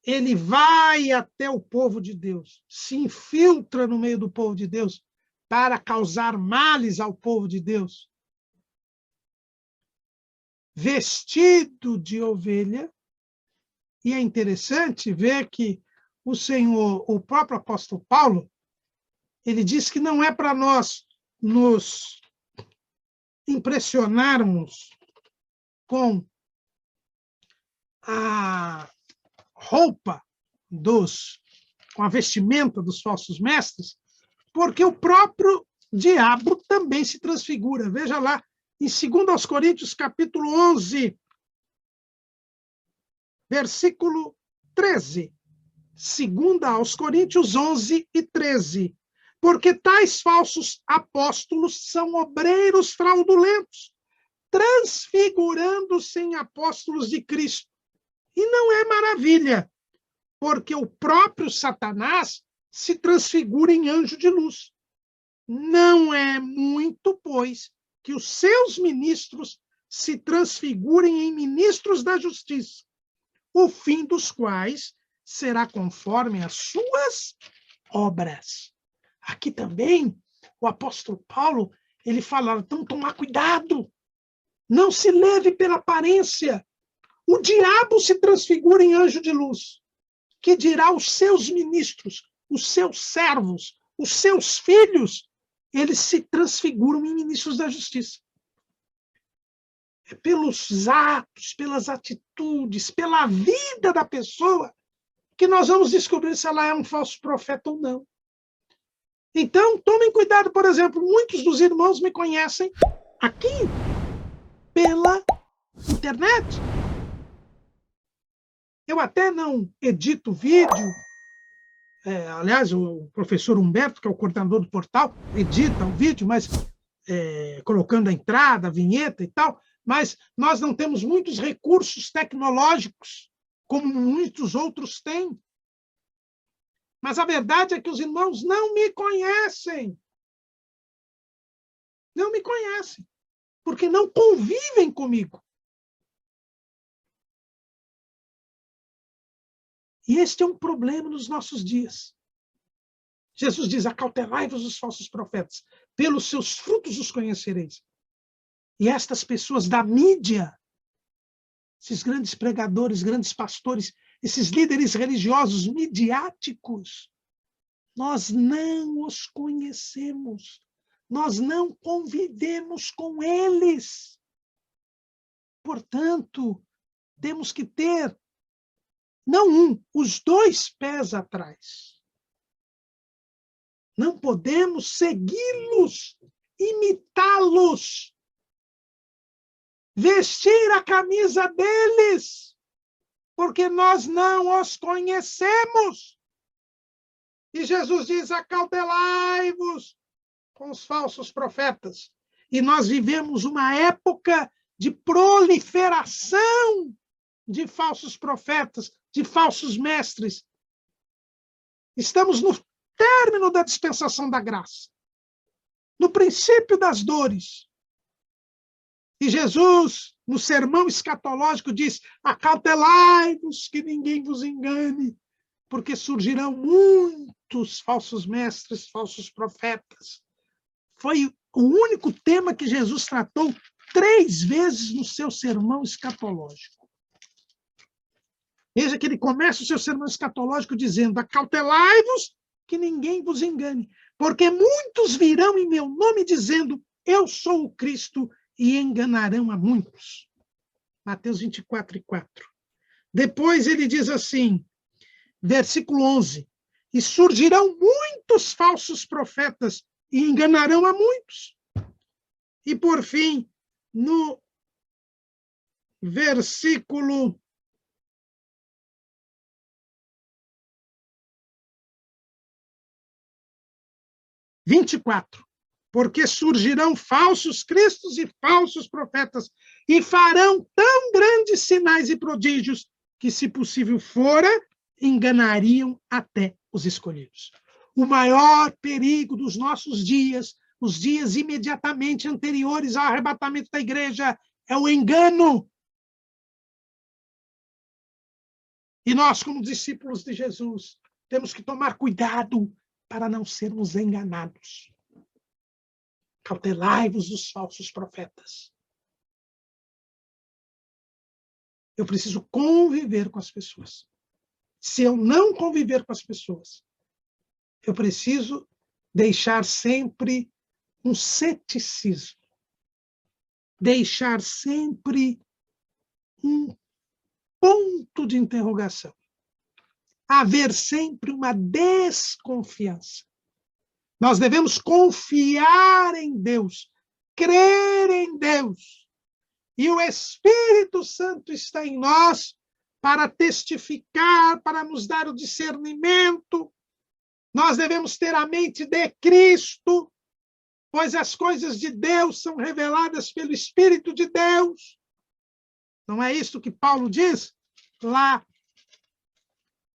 ele vai até o povo de Deus, se infiltra no meio do povo de Deus para causar males ao povo de Deus, vestido de ovelha. E é interessante ver que o Senhor, o próprio apóstolo Paulo, ele diz que não é para nós nos impressionarmos com a roupa com a vestimenta dos falsos mestres, porque o próprio diabo também se transfigura. Veja lá, em 2 Coríntios, capítulo 11, versículo 13. 2 Coríntios 11 e 13. Porque tais falsos apóstolos são obreiros fraudulentos, transfigurando-se em apóstolos de Cristo. E não é maravilha, porque o próprio Satanás se transfigura em anjo de luz. Não é muito, pois, que os seus ministros se transfigurem em ministros da justiça, o fim dos quais será conforme as suas obras. Aqui também, o apóstolo Paulo, ele fala, então tomar cuidado, não se leve pela aparência. O diabo se transfigura em anjo de luz, que dirá os seus ministros, os seus servos, os seus filhos, eles se transfiguram em ministros da justiça. É pelos atos, pelas atitudes, pela vida da pessoa, que nós vamos descobrir se ela é um falso profeta ou não. Então, tomem cuidado, por exemplo, muitos dos irmãos me conhecem aqui, pela internet. Eu até não edito vídeo, aliás, o professor Humberto, que é o coordenador do portal, edita o vídeo, mas colocando a entrada, a vinheta e tal, mas nós não temos muitos recursos tecnológicos, como muitos outros têm. Mas a verdade é que os irmãos não me conhecem. Não me conhecem, porque não convivem comigo. E este é um problema nos nossos dias. Jesus diz, acautelai-vos dos falsos profetas, pelos seus frutos os conhecereis. E estas pessoas da mídia, esses grandes pregadores, grandes pastores, esses líderes religiosos midiáticos, nós não os conhecemos, nós não convivemos com eles. Portanto, temos que ter, não os 2 pés atrás. Não podemos segui-los, imitá-los, vestir a camisa deles, porque nós não os conhecemos. E Jesus diz, acautelai-vos com os falsos profetas. E nós vivemos uma época de proliferação de falsos profetas, de falsos mestres. Estamos no término da dispensação da graça, no princípio das dores. E Jesus, no sermão escatológico, diz, acautelai-vos que ninguém vos engane, porque surgirão muitos falsos mestres, falsos profetas. Foi o único tema que Jesus tratou 3 vezes no seu sermão escatológico. Veja que ele começa o seu sermão escatológico dizendo, acautelai-vos que ninguém vos engane, porque muitos virão em meu nome dizendo, eu sou o Cristo, e enganarão a muitos. Mateus 24:4. Depois ele diz assim, versículo 11, e surgirão muitos falsos profetas e enganarão a muitos. E por fim, no versículo 24, porque surgirão falsos cristos e falsos profetas e farão tão grandes sinais e prodígios que, se possível fora, enganariam até os escolhidos. O maior perigo dos nossos dias, os dias imediatamente anteriores ao arrebatamento da igreja, é o engano. E nós, como discípulos de Jesus, temos que tomar cuidado para não sermos enganados. Cautelai-vos dos falsos profetas. Eu preciso conviver com as pessoas. Se eu não conviver com as pessoas, eu preciso deixar sempre um ceticismo. Deixar sempre um ponto de interrogação. Haver sempre uma desconfiança. Nós devemos confiar em Deus, crer em Deus. E o Espírito Santo está em nós para testificar, para nos dar o discernimento. Nós devemos ter a mente de Cristo. pois as coisas de Deus são reveladas pelo Espírito de Deus. Não é isso que Paulo diz lá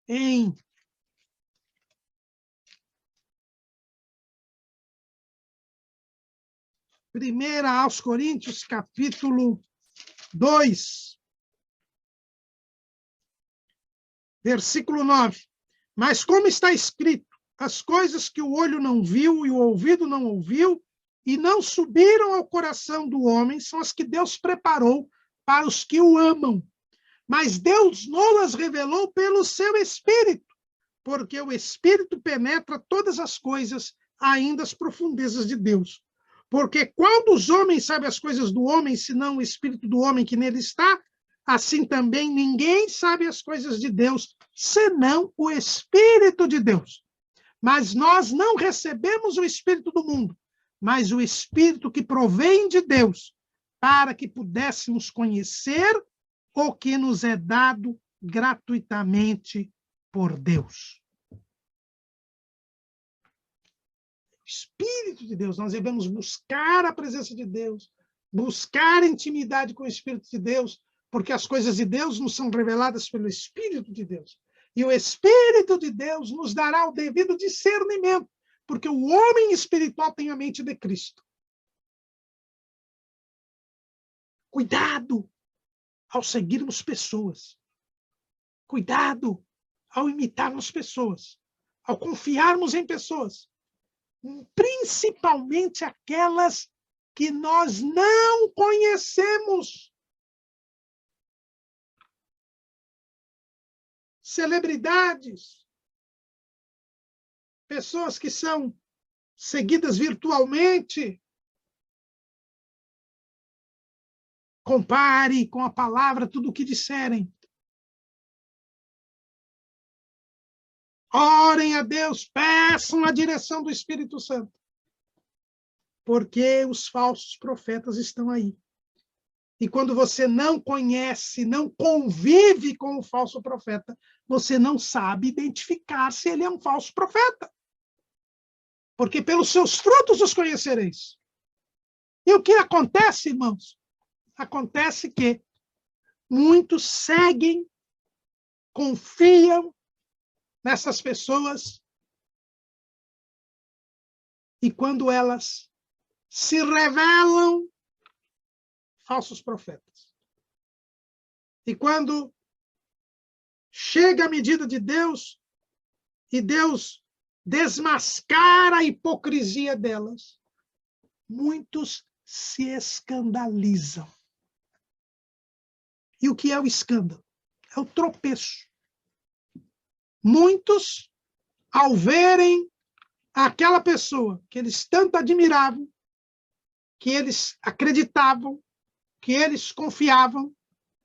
em 1 aos Coríntios, capítulo 2, versículo 9. Mas como está escrito, as coisas que o olho não viu e o ouvido não ouviu e não subiram ao coração do homem são as que Deus preparou para os que o amam. Mas Deus não-las revelou pelo seu Espírito, porque o Espírito penetra todas as coisas, ainda as profundezas de Deus. Porque qual dos homens sabe as coisas do homem, senão o Espírito do homem que nele está? Assim também ninguém sabe as coisas de Deus, senão o Espírito de Deus. Mas nós não recebemos o Espírito do mundo, mas o Espírito que provém de Deus, para que pudéssemos conhecer o que nos é dado gratuitamente por Deus. O Espírito de Deus, nós devemos buscar a presença de Deus, buscar intimidade com o Espírito de Deus, porque as coisas de Deus nos são reveladas pelo Espírito de Deus. E o Espírito de Deus nos dará o devido discernimento, porque o homem espiritual tem a mente de Cristo. Cuidado ao seguirmos pessoas. Cuidado ao imitarmos pessoas, ao confiarmos em pessoas, principalmente aquelas que nós não conhecemos. Celebridades, pessoas que são seguidas virtualmente. Compare com a palavra tudo o que disserem. Orem a Deus, peçam a direção do Espírito Santo. Porque os falsos profetas estão aí. E quando você não conhece, não convive com o falso profeta, você não sabe identificar se ele é um falso profeta. Porque pelos seus frutos os conhecereis. E o que acontece, irmãos? Acontece que muitos seguem, confiam nessas pessoas, e quando elas se revelam falsos profetas. E quando chega a medida de Deus, e Deus desmascara a hipocrisia delas, muitos se escandalizam. E o que é o escândalo? É o tropeço. Muitos, ao verem aquela pessoa que eles tanto admiravam, que eles acreditavam, que eles confiavam,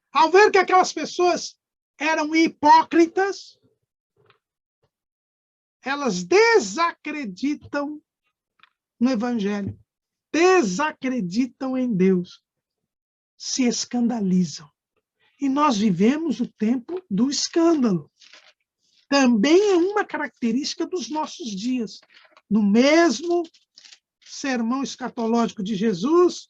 ao ver que aquelas pessoas eram hipócritas, elas desacreditam no Evangelho, desacreditam em Deus, se escandalizam. E nós vivemos o tempo do escândalo. Também é uma característica dos nossos dias. No mesmo sermão escatológico de Jesus,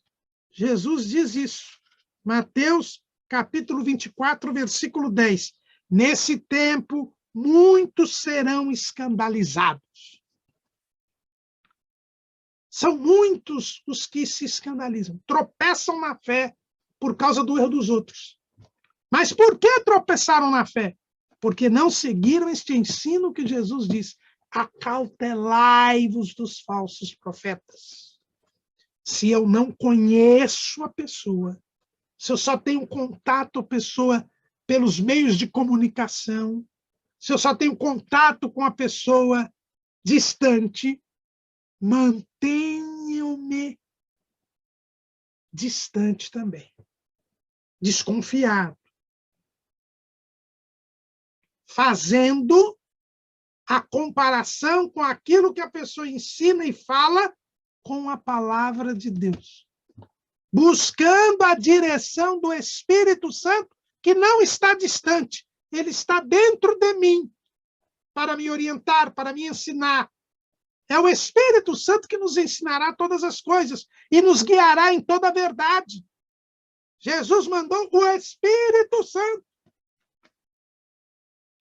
Jesus diz isso. Mateus, capítulo 24, versículo 10. Nesse tempo, muitos serão escandalizados. São muitos os que se escandalizam, tropeçam na fé por causa do erro dos outros. Mas por que tropeçaram na fé? Porque não seguiram este ensino que Jesus diz: acautelai-vos dos falsos profetas. Se eu não conheço a pessoa, se eu só tenho contato com a pessoa pelos meios de comunicação, se eu só tenho contato com a pessoa distante, mantenho-me distante também, desconfiado, fazendo a comparação com aquilo que a pessoa ensina e fala com a palavra de Deus, buscando a direção do Espírito Santo, que não está distante, ele está dentro de mim, para me orientar, para me ensinar. É o Espírito Santo que nos ensinará todas as coisas e nos guiará em toda a verdade. Jesus mandou o Espírito Santo.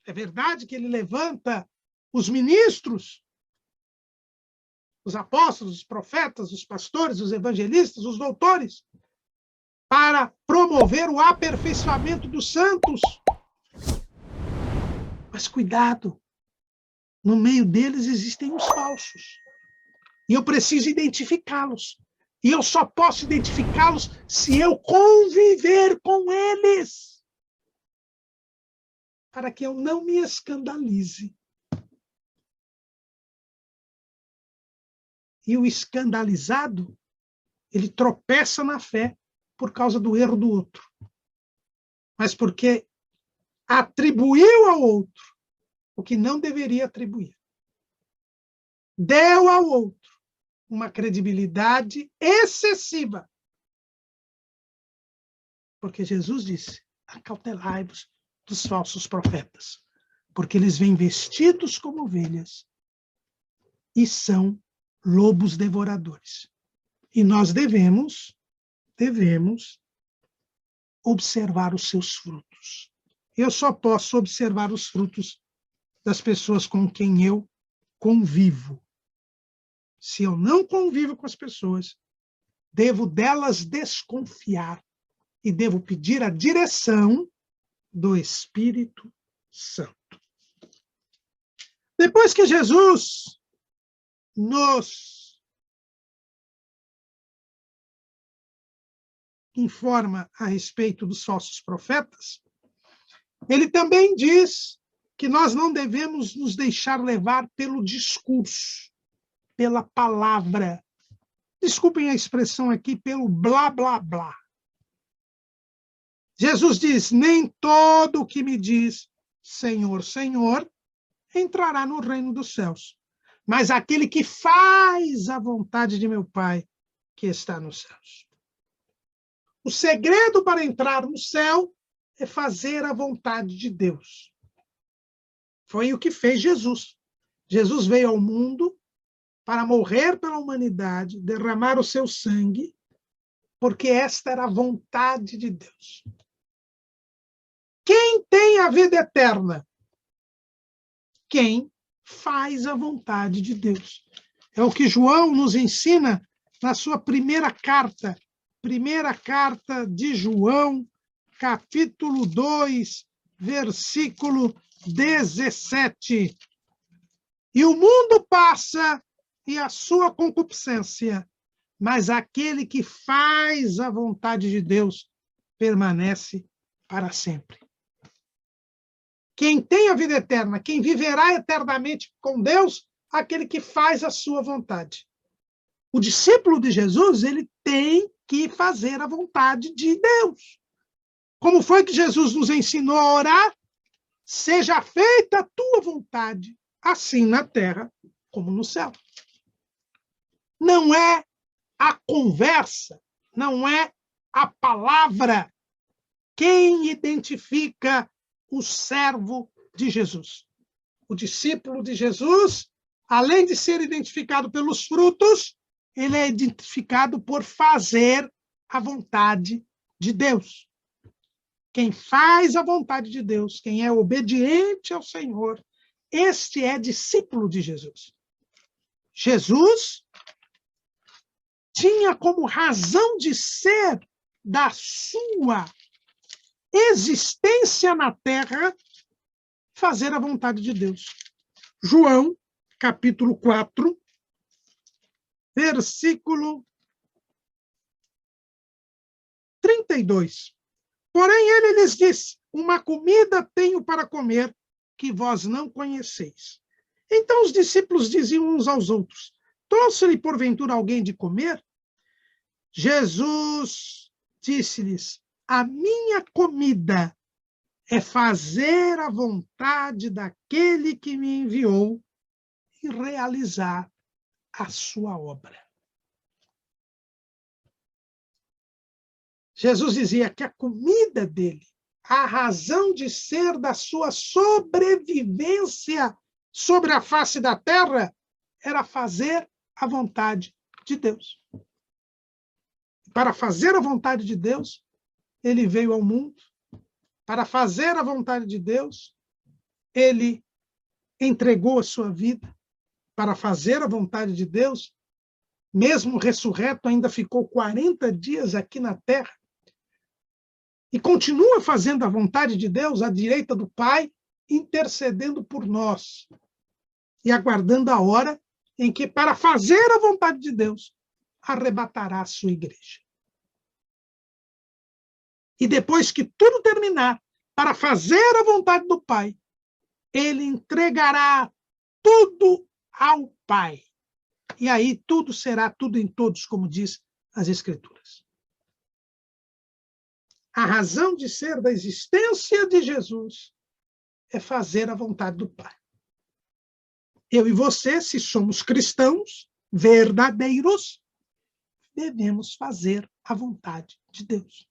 É verdade que ele levanta os ministros, os apóstolos, os profetas, os pastores, os evangelistas, os doutores, para promover o aperfeiçoamento dos santos. Mas cuidado, no meio deles existem os falsos. E eu preciso identificá-los. E eu só posso identificá-los se eu conviver com eles. Para que eu não me escandalize. E o escandalizado, ele tropeça na fé por causa do erro do outro. Mas porque atribuiu ao outro o que não deveria atribuir. Deu ao outro uma credibilidade excessiva. Porque Jesus disse, acautelai-vos dos falsos profetas, porque eles vêm vestidos como ovelhas e são lobos devoradores. E nós devemos observar os seus frutos. Eu só posso observar os frutos das pessoas com quem eu convivo. Se eu não convivo com as pessoas, devo delas desconfiar e devo pedir a direção do Espírito Santo. Depois que Jesus nos informa a respeito dos falsos profetas, ele também diz que nós não devemos nos deixar levar pelo discurso, pela palavra. Desculpem a expressão aqui, pelo blá, blá, blá. Jesus diz, nem todo o que me diz Senhor, Senhor, entrará no reino dos céus, mas aquele que faz a vontade de meu Pai que está nos céus. O segredo para entrar no céu é fazer a vontade de Deus. Foi o que fez Jesus. Jesus veio ao mundo para morrer pela humanidade, derramar o seu sangue, porque esta era a vontade de Deus. Quem tem a vida eterna? Quem faz a vontade de Deus. É o que João nos ensina na sua primeira carta de João, capítulo 2, versículo 17. E o mundo passa e a sua concupiscência, mas aquele que faz a vontade de Deus permanece para sempre. Quem tem a vida eterna, quem viverá eternamente com Deus, aquele que faz a sua vontade. O discípulo de Jesus, ele tem que fazer a vontade de Deus. Como foi que Jesus nos ensinou a orar? Seja feita a tua vontade, assim na terra como no céu. Não é a conversa, não é a palavra quem identifica o servo de Jesus. O discípulo de Jesus, além de ser identificado pelos frutos, ele é identificado por fazer a vontade de Deus. Quem faz a vontade de Deus, quem é obediente ao Senhor, este é discípulo de Jesus. Jesus tinha como razão de ser da sua existência na terra fazer a vontade de Deus. João, capítulo 4, versículo 32. Porém, ele lhes disse, uma comida tenho para comer que vós não conheceis. Então os discípulos diziam uns aos outros, trouxe-lhe porventura alguém de comer? Jesus disse-lhes, a minha comida é fazer a vontade daquele que me enviou e realizar a sua obra. Jesus dizia que a comida dele, a razão de ser da sua sobrevivência sobre a face da terra, era fazer a vontade de Deus. Para fazer a vontade de Deus, ele veio ao mundo. Para fazer a vontade de Deus, ele entregou a sua vida. Para fazer a vontade de Deus, mesmo ressurreto, ainda ficou 40 dias aqui na terra e continua fazendo a vontade de Deus à direita do Pai, intercedendo por nós e aguardando a hora em que, para fazer a vontade de Deus, arrebatará a sua igreja. E depois que tudo terminar, para fazer a vontade do Pai, ele entregará tudo ao Pai. E aí tudo será tudo em todos, como diz as Escrituras. A razão de ser da existência de Jesus é fazer a vontade do Pai. Eu e você, se somos cristãos verdadeiros, devemos fazer a vontade de Deus.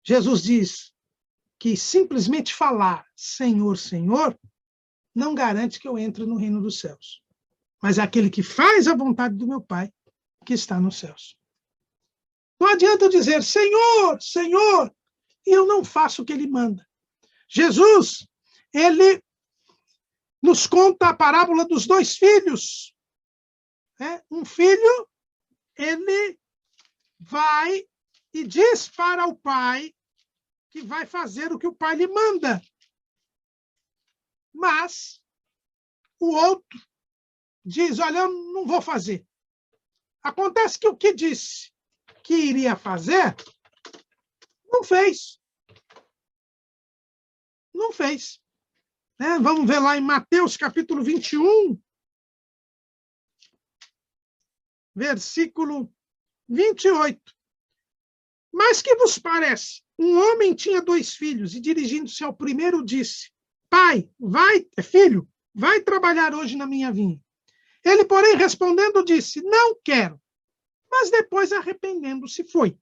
Jesus diz que simplesmente falar Senhor, Senhor, não garante que eu entre no reino dos céus. Mas é aquele que faz a vontade do meu Pai que está nos céus. Não adianta eu dizer Senhor, Senhor, e eu não faço o que ele manda. Jesus, ele nos conta a parábola dos 2 filhos. Um filho, ele vai e diz para o pai que vai fazer o que o pai lhe manda. Mas o outro diz, olha, eu não vou fazer. Acontece que o que disse que iria fazer, não fez. Não fez. Vamos ver lá em Mateus, capítulo 21, versículo 28. Mas que vos parece? Um homem tinha 2 filhos e, dirigindo-se ao primeiro, disse, pai, filho, vai trabalhar hoje na minha vinha. Ele, porém, respondendo, disse, não quero. Mas depois, arrependendo-se, foi.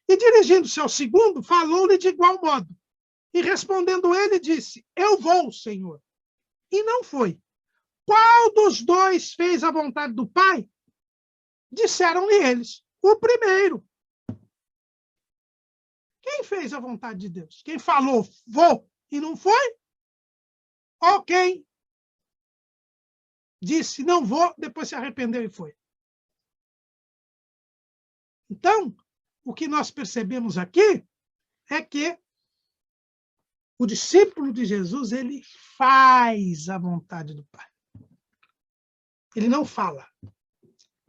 E, dirigindo-se ao segundo, falou-lhe de igual modo. E, respondendo ele, disse, eu vou, Senhor. E não foi. Qual dos 2 fez a vontade do Pai? Disseram-lhe eles, o primeiro. Quem fez a vontade de Deus? Quem falou, vou, e não foi? Ou quem disse, não vou, depois se arrependeu e foi? Então, o que nós percebemos aqui é que o discípulo de Jesus, ele faz a vontade do Pai. Ele não fala.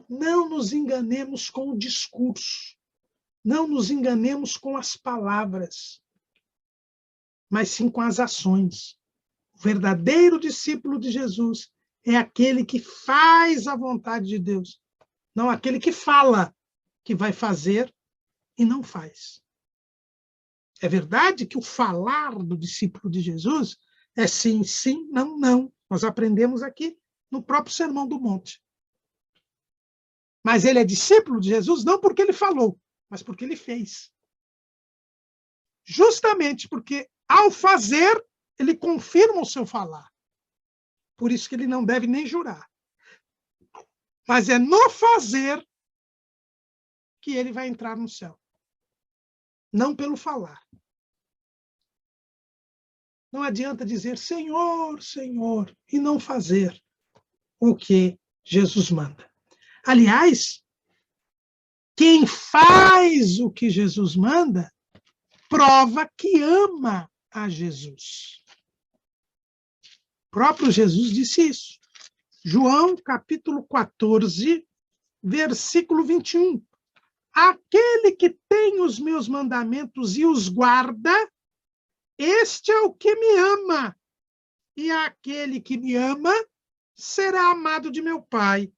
Não nos enganemos com o discurso. Não nos enganemos com as palavras, mas sim com as ações. O verdadeiro discípulo de Jesus é aquele que faz a vontade de Deus, não aquele que fala que vai fazer e não faz. É verdade que o falar do discípulo de Jesus é sim, sim, não, não. Nós aprendemos aqui no próprio Sermão do Monte. Mas ele é discípulo de Jesus não porque ele falou, mas porque ele fez. Justamente porque, ao fazer, ele confirma o seu falar. Por isso que ele não deve nem jurar. Mas é no fazer que ele vai entrar no céu. Não pelo falar. Não adianta dizer Senhor, Senhor, e não fazer o que Jesus manda. Aliás, quem faz o que Jesus manda, prova que ama a Jesus. O próprio Jesus disse isso. João, capítulo 14, versículo 21. Aquele que tem os meus mandamentos e os guarda, este é o que me ama. E aquele que me ama será amado de meu Pai.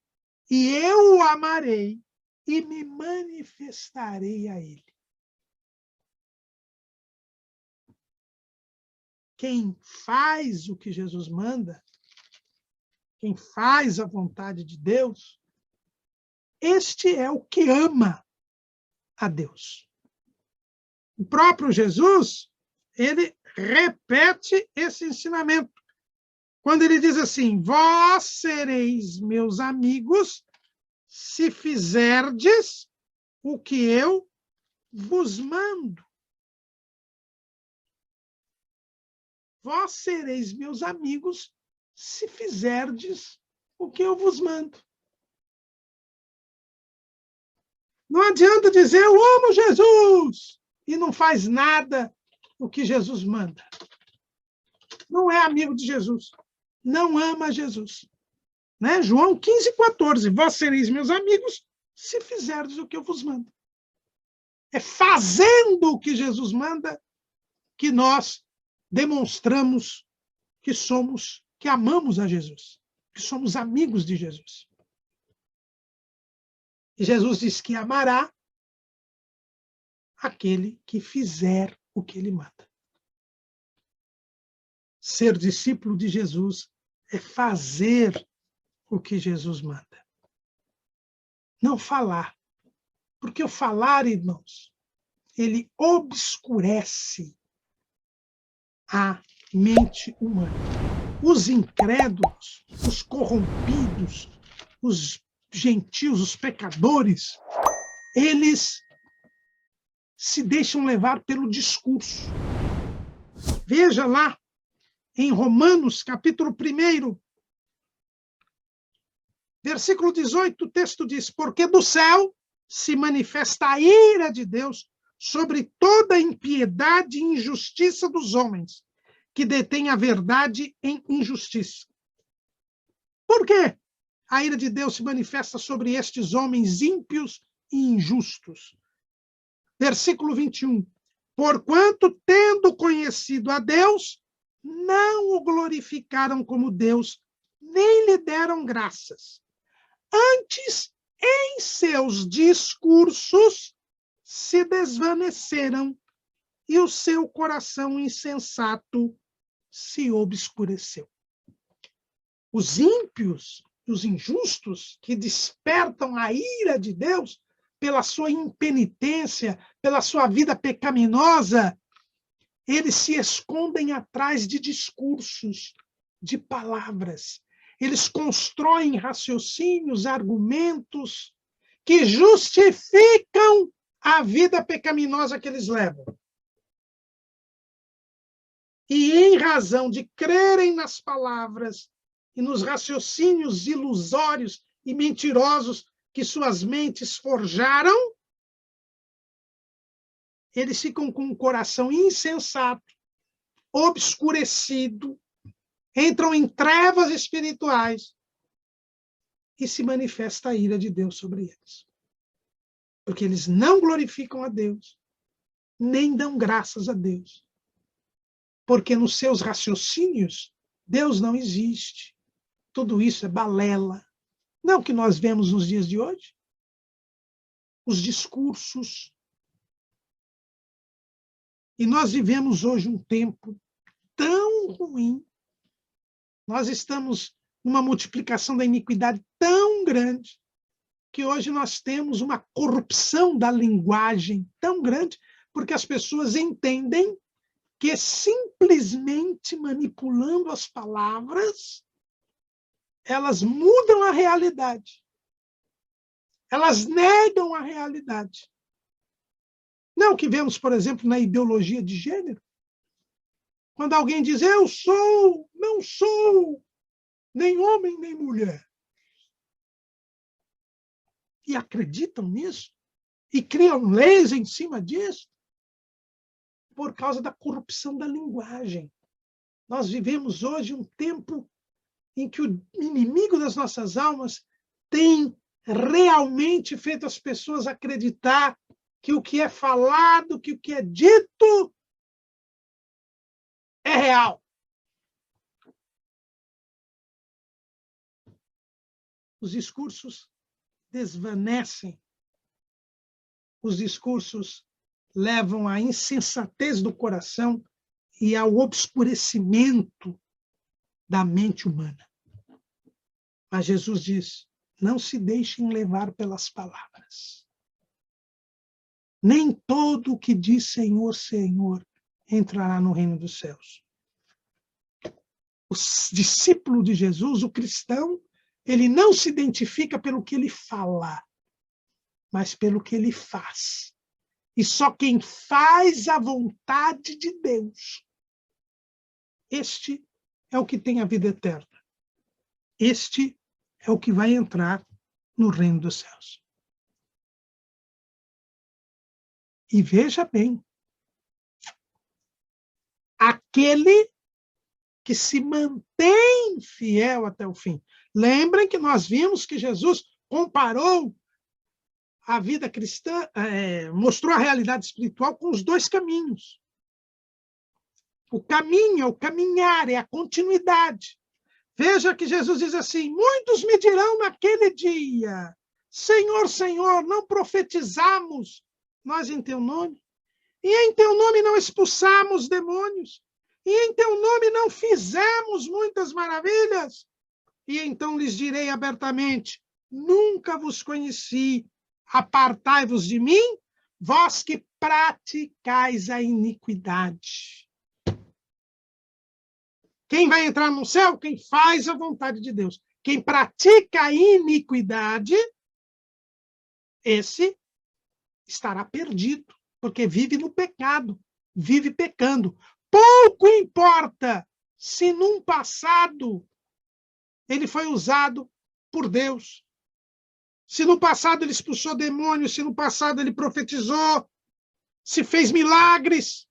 E eu o amarei e me manifestarei a ele. Quem faz o que Jesus manda, quem faz a vontade de Deus, este é o que ama a Deus. O próprio Jesus, ele repete esse ensinamento quando ele diz assim: vós sereis meus amigos se fizerdes o que eu vos mando. Vós sereis meus amigos se fizerdes o que eu vos mando. Não adianta dizer, eu amo Jesus, e não faz nada o que Jesus manda. Não é amigo de Jesus. Não ama Jesus. Né? João 15:14. Vós sereis meus amigos se fizerdes o que eu vos mando. É fazendo o que Jesus manda que nós demonstramos que amamos a Jesus, que somos amigos de Jesus. E Jesus diz que amará aquele que fizer o que ele manda. Ser discípulo de Jesus é fazer o que Jesus manda. Não falar. Porque o falar, irmãos, ele obscurece a mente humana. Os incrédulos, os corrompidos, os gentios, os pecadores, eles se deixam levar pelo discurso. Veja lá, em Romanos, capítulo 1, versículo 18, o texto diz: porque do céu se manifesta a ira de Deus sobre toda a impiedade e injustiça dos homens, que detêm a verdade em injustiça. Por quê? A ira de Deus se manifesta sobre estes homens ímpios e injustos. Versículo 21. Porquanto, tendo conhecido a Deus, não o glorificaram como Deus, nem lhe deram graças. Antes, em seus discursos, se desvaneceram e o seu coração insensato se obscureceu. Os ímpios, os injustos, que despertam a ira de Deus pela sua impenitência, pela sua vida pecaminosa, eles se escondem atrás de discursos, de palavras. Eles constroem raciocínios, argumentos que justificam a vida pecaminosa que eles levam. E em razão de crerem nas palavras e nos raciocínios ilusórios e mentirosos que suas mentes forjaram, eles ficam com um coração insensato, obscurecido, entram em trevas espirituais e se manifesta a ira de Deus sobre eles. Porque eles não glorificam a Deus, nem dão graças a Deus. Porque nos seus raciocínios, Deus não existe. Tudo isso é balela. Não o que nós vemos nos dias de hoje. Os discursos. E nós vivemos hoje um tempo tão ruim. Nós estamos numa multiplicação da iniquidade tão grande que hoje nós temos uma corrupção da linguagem tão grande porque as pessoas entendem que simplesmente manipulando as palavras, elas mudam a realidade. Elas negam a realidade. Não o que vemos, por exemplo, na ideologia de gênero. Quando alguém diz, não sou nem homem nem mulher. E acreditam nisso. E criam leis em cima disso. Por causa da corrupção da linguagem. Nós vivemos hoje um tempo em que o inimigo das nossas almas tem realmente feito as pessoas acreditar que o que é falado, que o que é dito é real. Os discursos desvanecem. Os discursos levam à insensatez do coração e ao obscurecimento da mente humana. Mas Jesus diz, não se deixem levar pelas palavras. Nem todo o que diz Senhor, Senhor, entrará no reino dos céus. O discípulo de Jesus, o cristão, ele não se identifica pelo que ele fala, mas pelo que ele faz. E só quem faz a vontade de Deus, este é o que tem a vida eterna. Este é o que vai entrar no reino dos céus. E veja bem, aquele que se mantém fiel até o fim. Lembrem que nós vimos que Jesus comparou a vida cristã, mostrou a realidade espiritual com os dois caminhos. O caminho é o caminhar, é a continuidade. Veja que Jesus diz assim: muitos me dirão naquele dia, Senhor, Senhor, não profetizamos nós em teu nome? E em teu nome não expulsamos demônios? E em teu nome não fizemos muitas maravilhas? E então lhes direi abertamente: nunca vos conheci, apartai-vos de mim, vós que praticais a iniquidade. Quem vai entrar no céu? Quem faz a vontade de Deus. Quem pratica a iniquidade, esse estará perdido, porque vive no pecado, vive pecando. Pouco importa se num passado ele foi usado por Deus, se no passado ele expulsou demônios, se no passado ele profetizou, se fez milagres.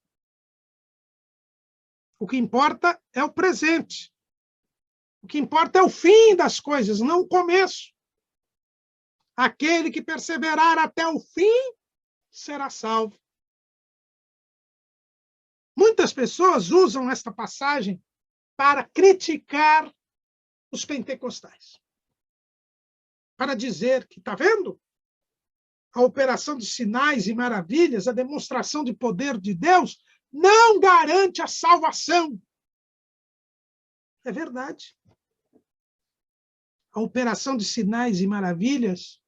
O que importa é o presente. O que importa é o fim das coisas, não o começo. Aquele que perseverar até o fim será salvo. Muitas pessoas usam esta passagem para criticar os pentecostais. Para dizer que, está vendo? A operação de sinais e maravilhas, a demonstração de poder de Deus, não garante a salvação. É verdade. A operação de sinais e maravilhas,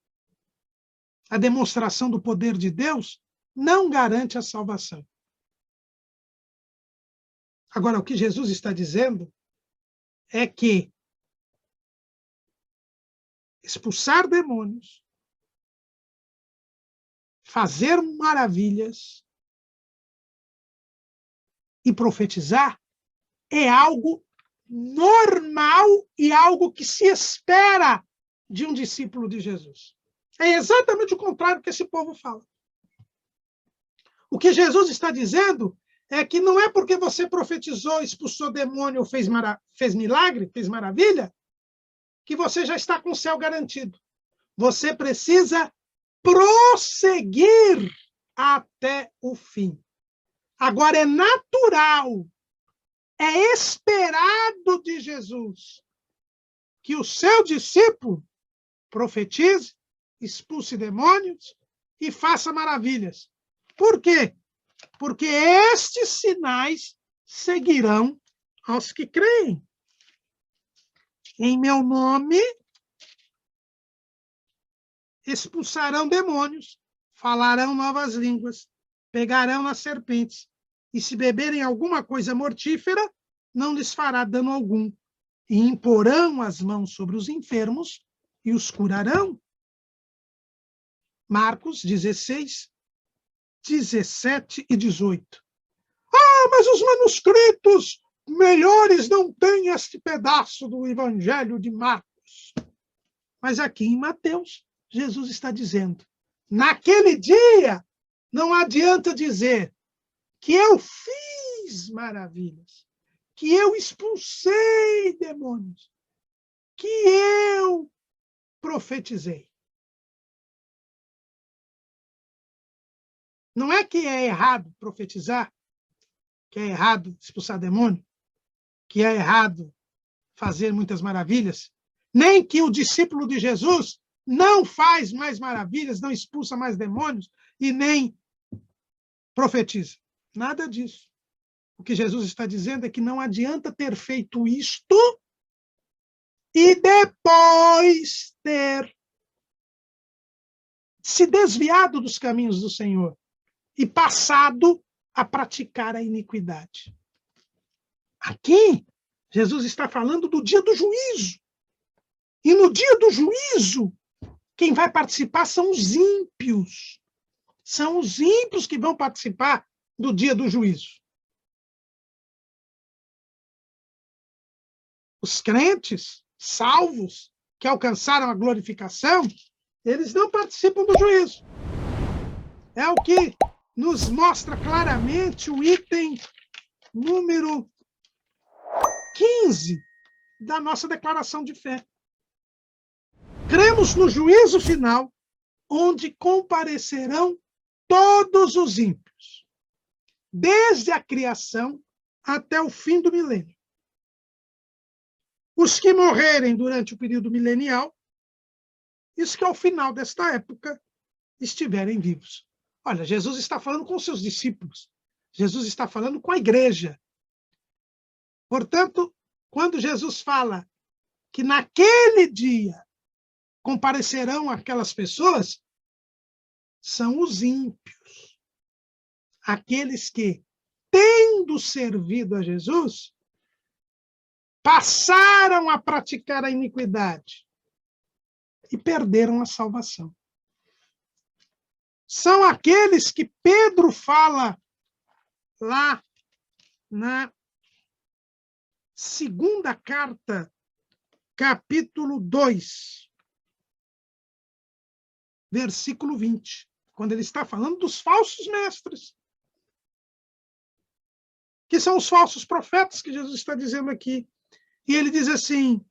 a demonstração do poder de Deus, não garante a salvação. Agora, o que Jesus está dizendo é que expulsar demônios, fazer maravilhas e profetizar é algo normal e algo que se espera de um discípulo de Jesus. É exatamente o contrário que esse povo fala. O que Jesus está dizendo é que não é porque você profetizou, expulsou demônio, fez milagre, fez maravilha, que você já está com o céu garantido. Você precisa prosseguir até o fim. Agora, é natural, é esperado de Jesus que o seu discípulo profetize, expulse demônios e faça maravilhas. Por quê? Porque estes sinais seguirão aos que creem. Em meu nome expulsarão demônios, falarão novas línguas, pegarão nas serpentes, e se beberem alguma coisa mortífera, não lhes fará dano algum, e imporão as mãos sobre os enfermos e os curarão. Marcos 16, 17 e 18. Mas os manuscritos melhores não têm este pedaço do Evangelho de Marcos. Mas aqui em Mateus, Jesus está dizendo, naquele dia, não adianta dizer que eu fiz maravilhas, que eu expulsei demônios, que eu profetizei. Não é que é errado profetizar, que é errado expulsar demônio, que é errado fazer muitas maravilhas, nem que o discípulo de Jesus não faz mais maravilhas, não expulsa mais demônios e nem profetiza. Nada disso. O que Jesus está dizendo é que não adianta ter feito isto e depois ter se desviado dos caminhos do Senhor e passado a praticar a iniquidade. Aqui, Jesus está falando do dia do juízo. E no dia do juízo, quem vai participar são os ímpios. São os ímpios que vão participar do dia do juízo. Os crentes, salvos, que alcançaram a glorificação, eles não participam do juízo. É o que nos mostra claramente o item número 15 da nossa declaração de fé. Cremos no juízo final, onde comparecerão todos os ímpios, desde a criação até o fim do milênio. Os que morrerem durante o período milenial, e os que ao final desta época estiverem vivos. Olha, Jesus está falando com seus discípulos. Jesus está falando com a igreja. Portanto, quando Jesus fala que naquele dia comparecerão aquelas pessoas, são os ímpios. Aqueles que, tendo servido a Jesus, passaram a praticar a iniquidade e perderam a salvação. São aqueles que Pedro fala lá na segunda carta, capítulo 2, versículo 20, quando ele está falando dos falsos mestres, que são os falsos profetas que Jesus está dizendo aqui. E ele diz assim,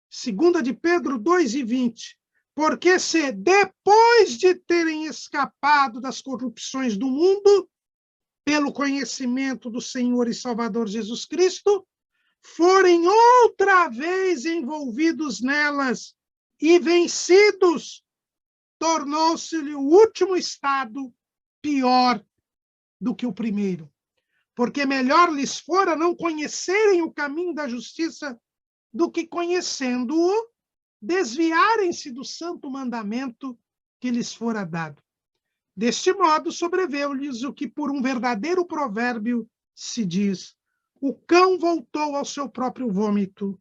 2 de Pedro 2:20, porque se depois de terem escapado das corrupções do mundo, pelo conhecimento do Senhor e Salvador Jesus Cristo, forem outra vez envolvidos nelas e vencidos, tornou-se-lhe o último estado pior do que o primeiro. Porque melhor lhes fora não conhecerem o caminho da justiça do que, conhecendo-o, desviarem-se do santo mandamento que lhes fora dado. Deste modo, sobreveu-lhes o que por um verdadeiro provérbio se diz: o cão voltou ao seu próprio vômito,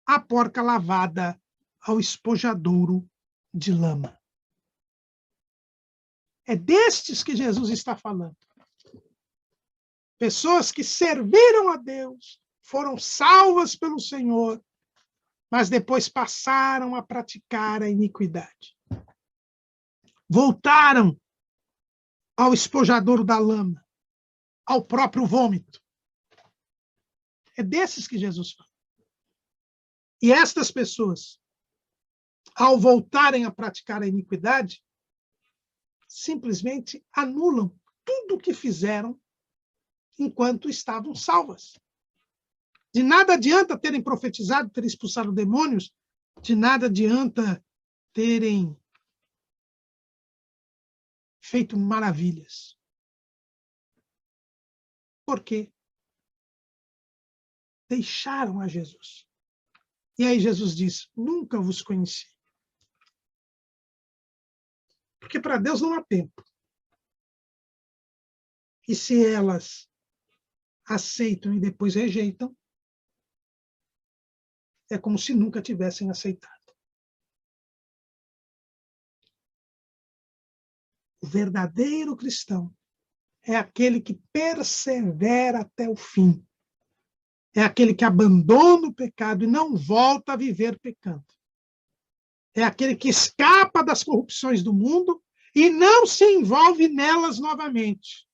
a porca lavada ao esponjadouro de lama. É destes que Jesus está falando. Pessoas que serviram a Deus, foram salvas pelo Senhor, mas depois passaram a praticar a iniquidade. Voltaram ao esponjadouro da lama, ao próprio vômito. É desses que Jesus fala. E estas pessoas, ao voltarem a praticar a iniquidade, simplesmente anulam tudo o que fizeram enquanto estavam salvas. De nada adianta terem profetizado, terem expulsado demônios, de nada adianta terem feito maravilhas. Por quê? Deixaram a Jesus. E aí Jesus diz, nunca vos conheci. Porque para Deus não há tempo. E se elas aceitam e depois rejeitam, é como se nunca tivessem aceitado. O verdadeiro cristão é aquele que persevera até o fim. É aquele que abandona o pecado e não volta a viver pecando. É aquele que escapa das corrupções do mundo e não se envolve nelas novamente.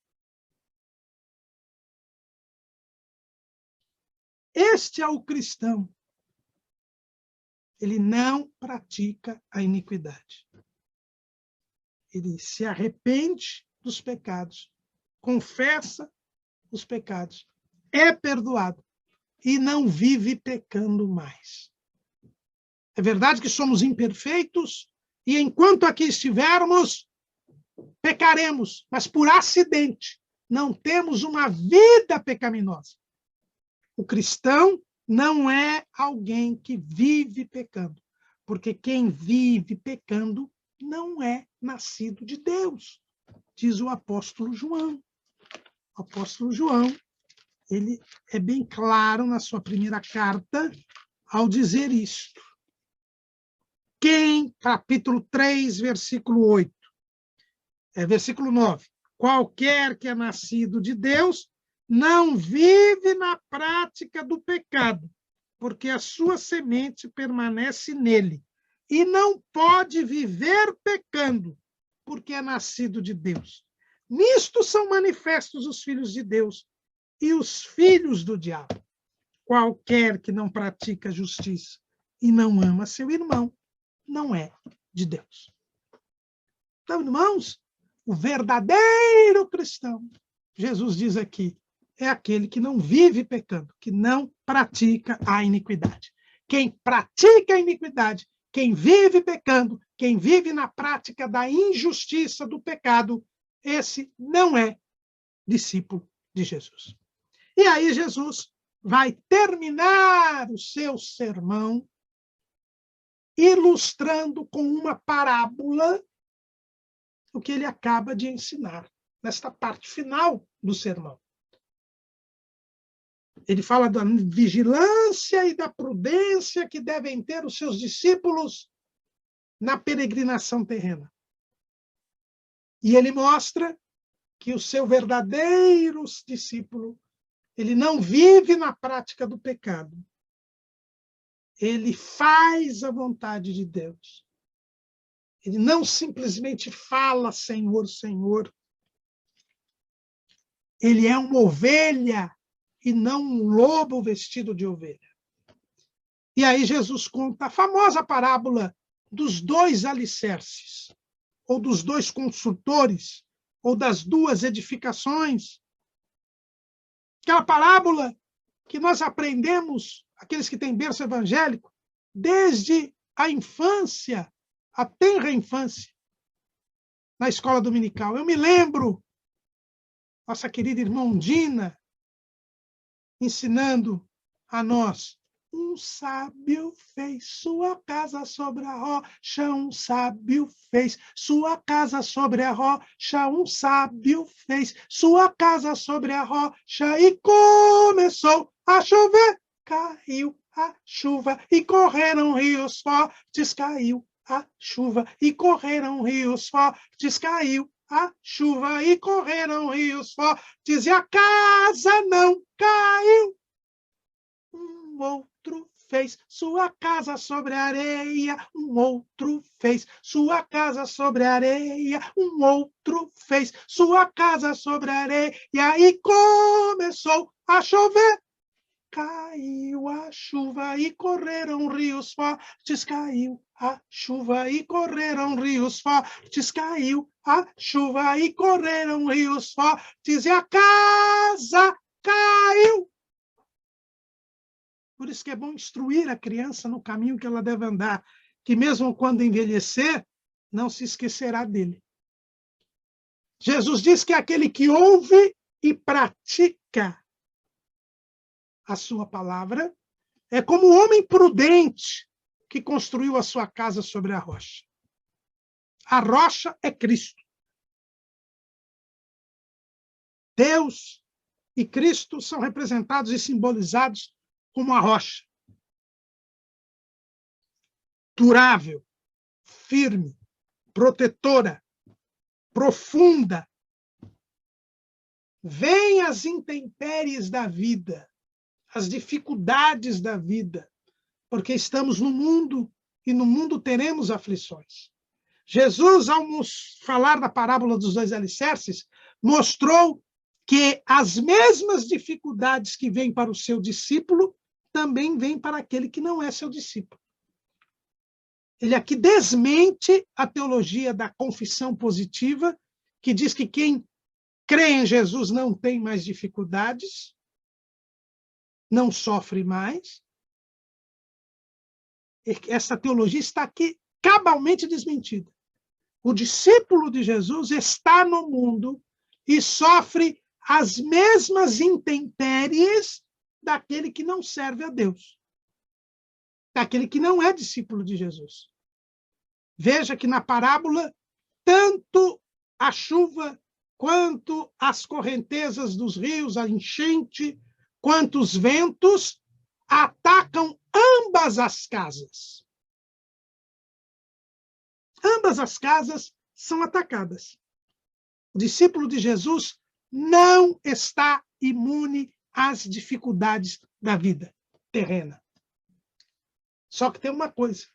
Este é o cristão. Ele não pratica a iniquidade. Ele se arrepende dos pecados, confessa os pecados, é perdoado e não vive pecando mais. É verdade que somos imperfeitos e enquanto aqui estivermos, pecaremos, mas por acidente. Não temos uma vida pecaminosa. O cristão não é alguém que vive pecando, porque quem vive pecando não é nascido de Deus, diz o apóstolo João. O apóstolo João, ele é bem claro na sua primeira carta ao dizer isto. Quem, capítulo 3, versículo 8, versículo 9, qualquer que é nascido de Deus não vive na prática do pecado, porque a sua semente permanece nele, e não pode viver pecando, porque é nascido de Deus. Nisto são manifestos os filhos de Deus e os filhos do diabo. Qualquer que não pratica justiça e não ama seu irmão, não é de Deus. Então, irmãos, o verdadeiro cristão, Jesus diz aqui, é aquele que não vive pecando, que não pratica a iniquidade. Quem pratica a iniquidade, quem vive pecando, quem vive na prática da injustiça, do pecado, esse não é discípulo de Jesus. E aí Jesus vai terminar o seu sermão ilustrando com uma parábola o que ele acaba de ensinar, nesta parte final do sermão. Ele fala da vigilância e da prudência que devem ter os seus discípulos na peregrinação terrena. E ele mostra que o seu verdadeiro discípulo, ele não vive na prática do pecado. Ele faz a vontade de Deus. Ele não simplesmente fala, Senhor, Senhor. Ele é uma ovelha e não um lobo vestido de ovelha. E aí Jesus conta a famosa parábola dos dois alicerces, ou dos dois construtores, ou das duas edificações. Aquela parábola que nós aprendemos, aqueles que têm berço evangélico, desde a infância, a tenra infância, na escola dominical. Eu me lembro, nossa querida irmã Dina, ensinando a nós, um sábio fez sua casa sobre a rocha, um sábio fez sua casa sobre a rocha, um sábio fez sua casa sobre a rocha, e começou a chover, caiu a chuva, e correram rios fortes, caiu a chuva, e correram rios fortes, caiu a chuva, e correram rios fortes, e a casa não caiu. Um outro fez sua casa sobre a areia, um outro fez sua casa sobre a areia, um outro fez sua casa sobre a areia, e aí começou a chover. Caiu a chuva e correram rios fortes, caiu a chuva e correram rios fortes, caiu a chuva e correram rios fortes, e a casa caiu. Por isso que é bom instruir a criança no caminho que ela deve andar, que mesmo quando envelhecer, não se esquecerá dele. Jesus diz que aquele que ouve e pratica a sua palavra é como um homem prudente que construiu a sua casa sobre a rocha. A rocha é Cristo. Deus e Cristo são representados e simbolizados como a rocha. Durável, firme, protetora, profunda. Vêm as intempéries da vida, as dificuldades da vida, porque estamos no mundo e no mundo teremos aflições. Jesus, ao nos falar da parábola dos dois alicerces, mostrou que as mesmas dificuldades que vêm para o seu discípulo também vêm para aquele que não é seu discípulo. Ele aqui desmente a teologia da confissão positiva, que diz que quem crê em Jesus não tem mais dificuldades, não sofre mais. Essa teologia está aqui cabalmente desmentida. O discípulo de Jesus está no mundo e sofre as mesmas intempéries daquele que não serve a Deus, daquele que não é discípulo de Jesus. Veja que na parábola, tanto a chuva quanto as correntezas dos rios, a enchente, enquanto os ventos atacam ambas as casas. Ambas as casas são atacadas. O discípulo de Jesus não está imune às dificuldades da vida terrena. Só que tem uma coisa: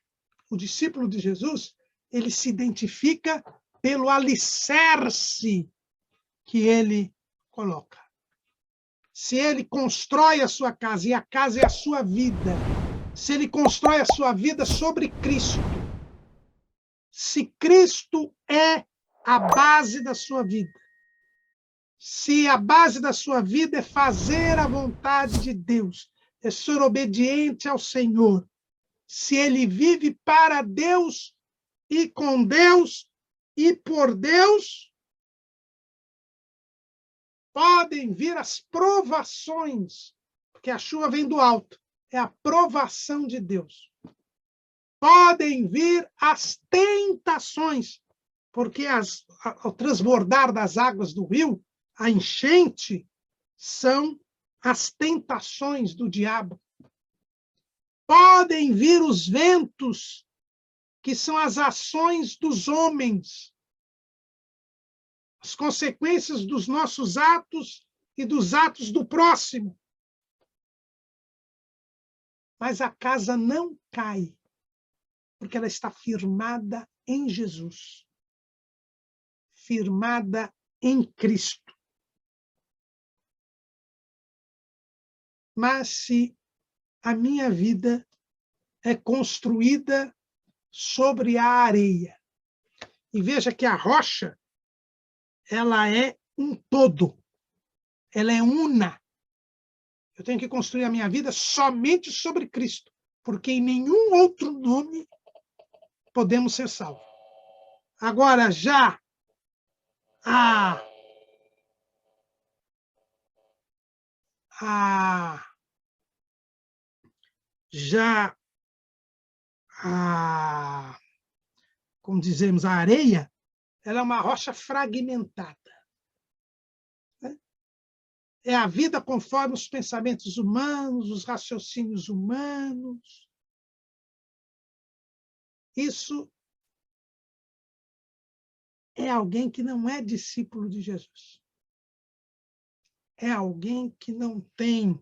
o discípulo de Jesus, ele se identifica pelo alicerce que ele coloca. Se ele constrói a sua casa, e a casa é a sua vida, se ele constrói a sua vida sobre Cristo, se Cristo é a base da sua vida, se a base da sua vida é fazer a vontade de Deus, é ser obediente ao Senhor, se ele vive para Deus e com Deus e por Deus, podem vir as provações, porque a chuva vem do alto, é a provação de Deus. Podem vir as tentações, porque ao transbordar das águas do rio, a enchente são as tentações do diabo. Podem vir os ventos, que são as ações dos homens, as consequências dos nossos atos e dos atos do próximo. Mas a casa não cai, porque ela está firmada em Jesus, firmada em Cristo. Mas se a minha vida é construída sobre a areia, e veja que a rocha, ela é um todo, ela é una. Eu tenho que construir a minha vida somente sobre Cristo, porque em nenhum outro nome podemos ser salvos. Agora, já como dizemos, a areia, ela é uma rocha fragmentada. É a vida conforme os pensamentos humanos, os raciocínios humanos. Isso é alguém que não é discípulo de Jesus. É alguém que não tem,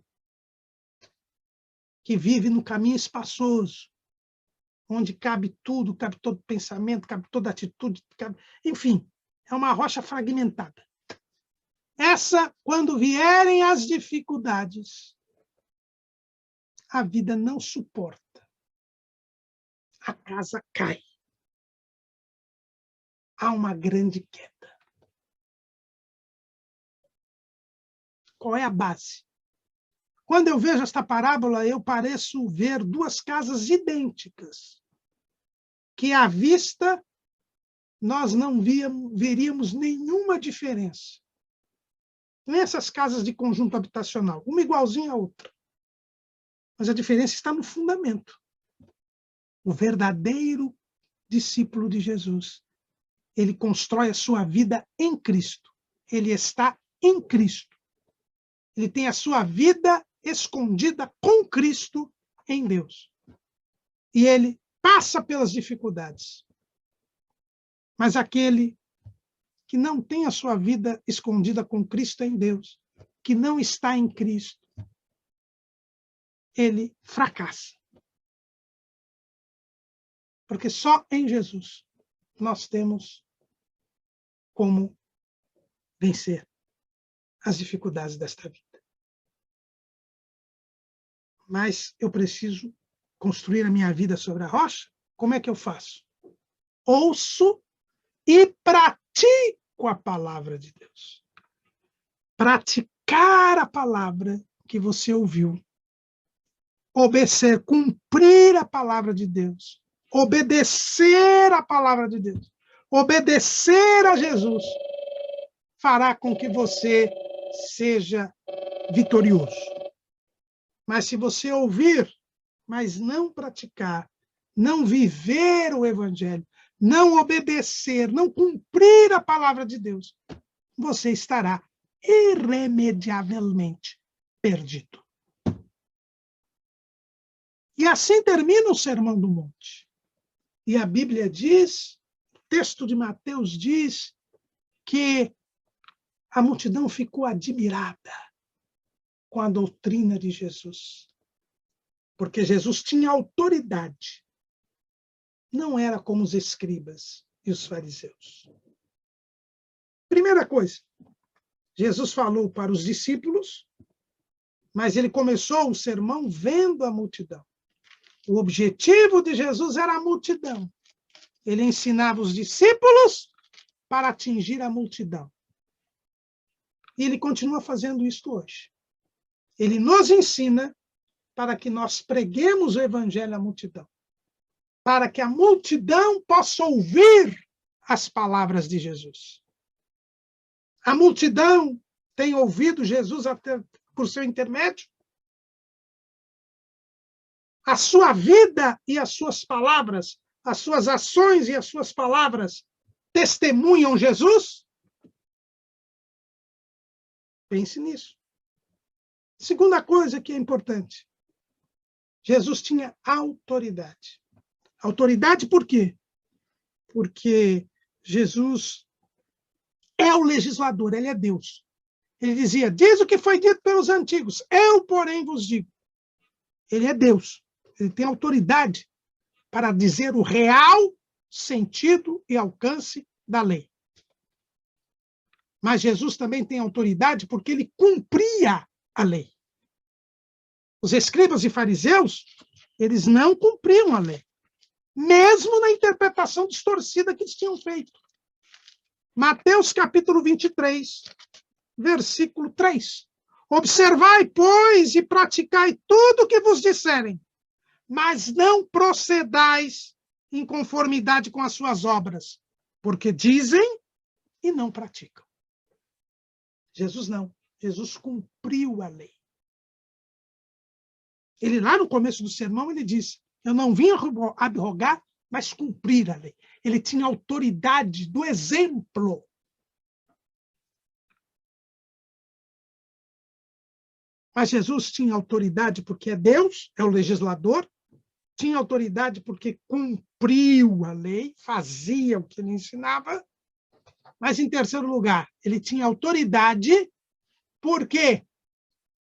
que vive no caminho espaçoso, onde cabe tudo, cabe todo pensamento, cabe toda atitude, enfim, é uma rocha fragmentada. Essa, quando vierem as dificuldades, a vida não suporta. A casa cai. Há uma grande queda. Qual é a base? Quando eu vejo esta parábola, eu pareço ver duas casas idênticas, que à vista nós não veríamos nenhuma diferença. Nessas casas de conjunto habitacional, uma igualzinha à outra. Mas a diferença está no fundamento. O verdadeiro discípulo de Jesus, ele constrói a sua vida em Cristo. Ele está em Cristo. Ele tem a sua vida escondida com Cristo em Deus. E ele passa pelas dificuldades. Mas aquele que não tem a sua vida escondida com Cristo em Deus, que não está em Cristo, ele fracassa. Porque só em Jesus nós temos como vencer as dificuldades desta vida. Mas eu preciso construir a minha vida sobre a rocha? Como é que eu faço? Ouço e pratico a palavra de Deus. Praticar a palavra que você ouviu. Obedecer, cumprir a palavra de Deus. Obedecer a palavra de Deus. Obedecer a Jesus fará com que você seja vitorioso. Mas se você ouvir, mas não praticar, não viver o Evangelho, não obedecer, não cumprir a palavra de Deus, você estará irremediavelmente perdido. E assim termina o Sermão do Monte. E a Bíblia diz, o texto de Mateus diz, que a multidão ficou admirada com a doutrina de Jesus. Porque Jesus tinha autoridade. Não era como os escribas e os fariseus. Primeira coisa, Jesus falou para os discípulos, mas ele começou o sermão vendo a multidão. O objetivo de Jesus era a multidão. Ele ensinava os discípulos para atingir a multidão. E ele continua fazendo isso hoje. Ele nos ensina para que nós preguemos o evangelho à multidão. Para que a multidão possa ouvir as palavras de Jesus. A multidão tem ouvido Jesus até por seu intermédio? A sua vida e as suas palavras, as suas ações e as suas palavras testemunham Jesus? Pense nisso. Segunda coisa que é importante. Jesus tinha autoridade. Autoridade por quê? Porque Jesus é o legislador, ele é Deus. Ele dizia, diz o que foi dito pelos antigos, eu, porém, vos digo. Ele é Deus. Ele tem autoridade para dizer o real sentido e alcance da lei. Mas Jesus também tem autoridade porque ele cumpria a lei. Os escribas e fariseus, eles não cumpriam a lei, mesmo na interpretação distorcida que eles tinham feito. Mateus capítulo 23, versículo 3. Observai, pois, e praticai tudo o que vos disserem, mas não procedais em conformidade com as suas obras, porque dizem e não praticam. Jesus não. Jesus cumpriu a lei. Ele, lá no começo do sermão, ele disse, eu não vim abrogar, mas cumprir a lei. Ele tinha autoridade do exemplo. Mas Jesus tinha autoridade porque é Deus, é o legislador, tinha autoridade porque cumpriu a lei, fazia o que ele ensinava, mas, em terceiro lugar, ele tinha autoridade por quê?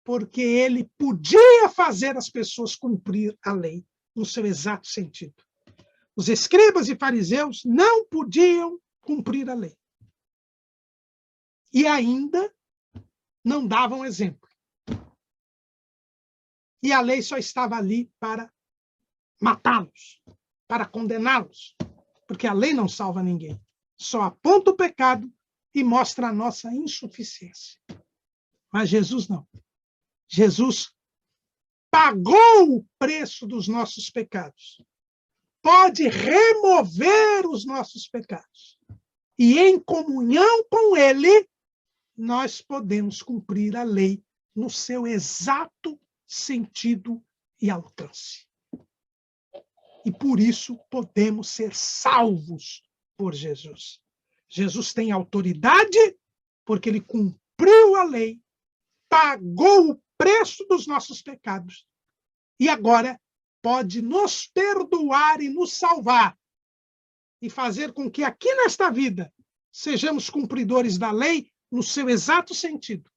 Porque ele podia fazer as pessoas cumprir a lei no seu exato sentido. Os escribas e fariseus não podiam cumprir a lei. E ainda não davam exemplo. E a lei só estava ali para matá-los, para condená-los, porque a lei não salva ninguém. Só aponta o pecado e mostra a nossa insuficiência. Mas Jesus não. Jesus pagou o preço dos nossos pecados. Pode remover os nossos pecados. E em comunhão com Ele, nós podemos cumprir a lei no seu exato sentido e alcance. E por isso podemos ser salvos por Jesus. Jesus tem autoridade porque ele cumpriu a lei, pagou o preço dos nossos pecados e agora pode nos perdoar e nos salvar e fazer com que aqui nesta vida sejamos cumpridores da lei no seu exato sentido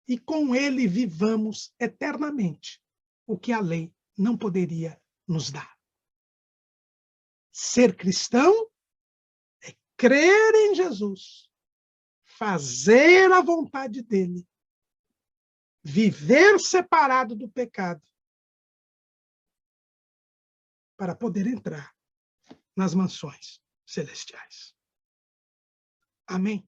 e com ele vivamos eternamente o que a lei não poderia nos dar. Ser cristão é crer em Jesus, fazer a vontade dele, viver separado do pecado, para poder entrar nas mansões celestiais. Amém?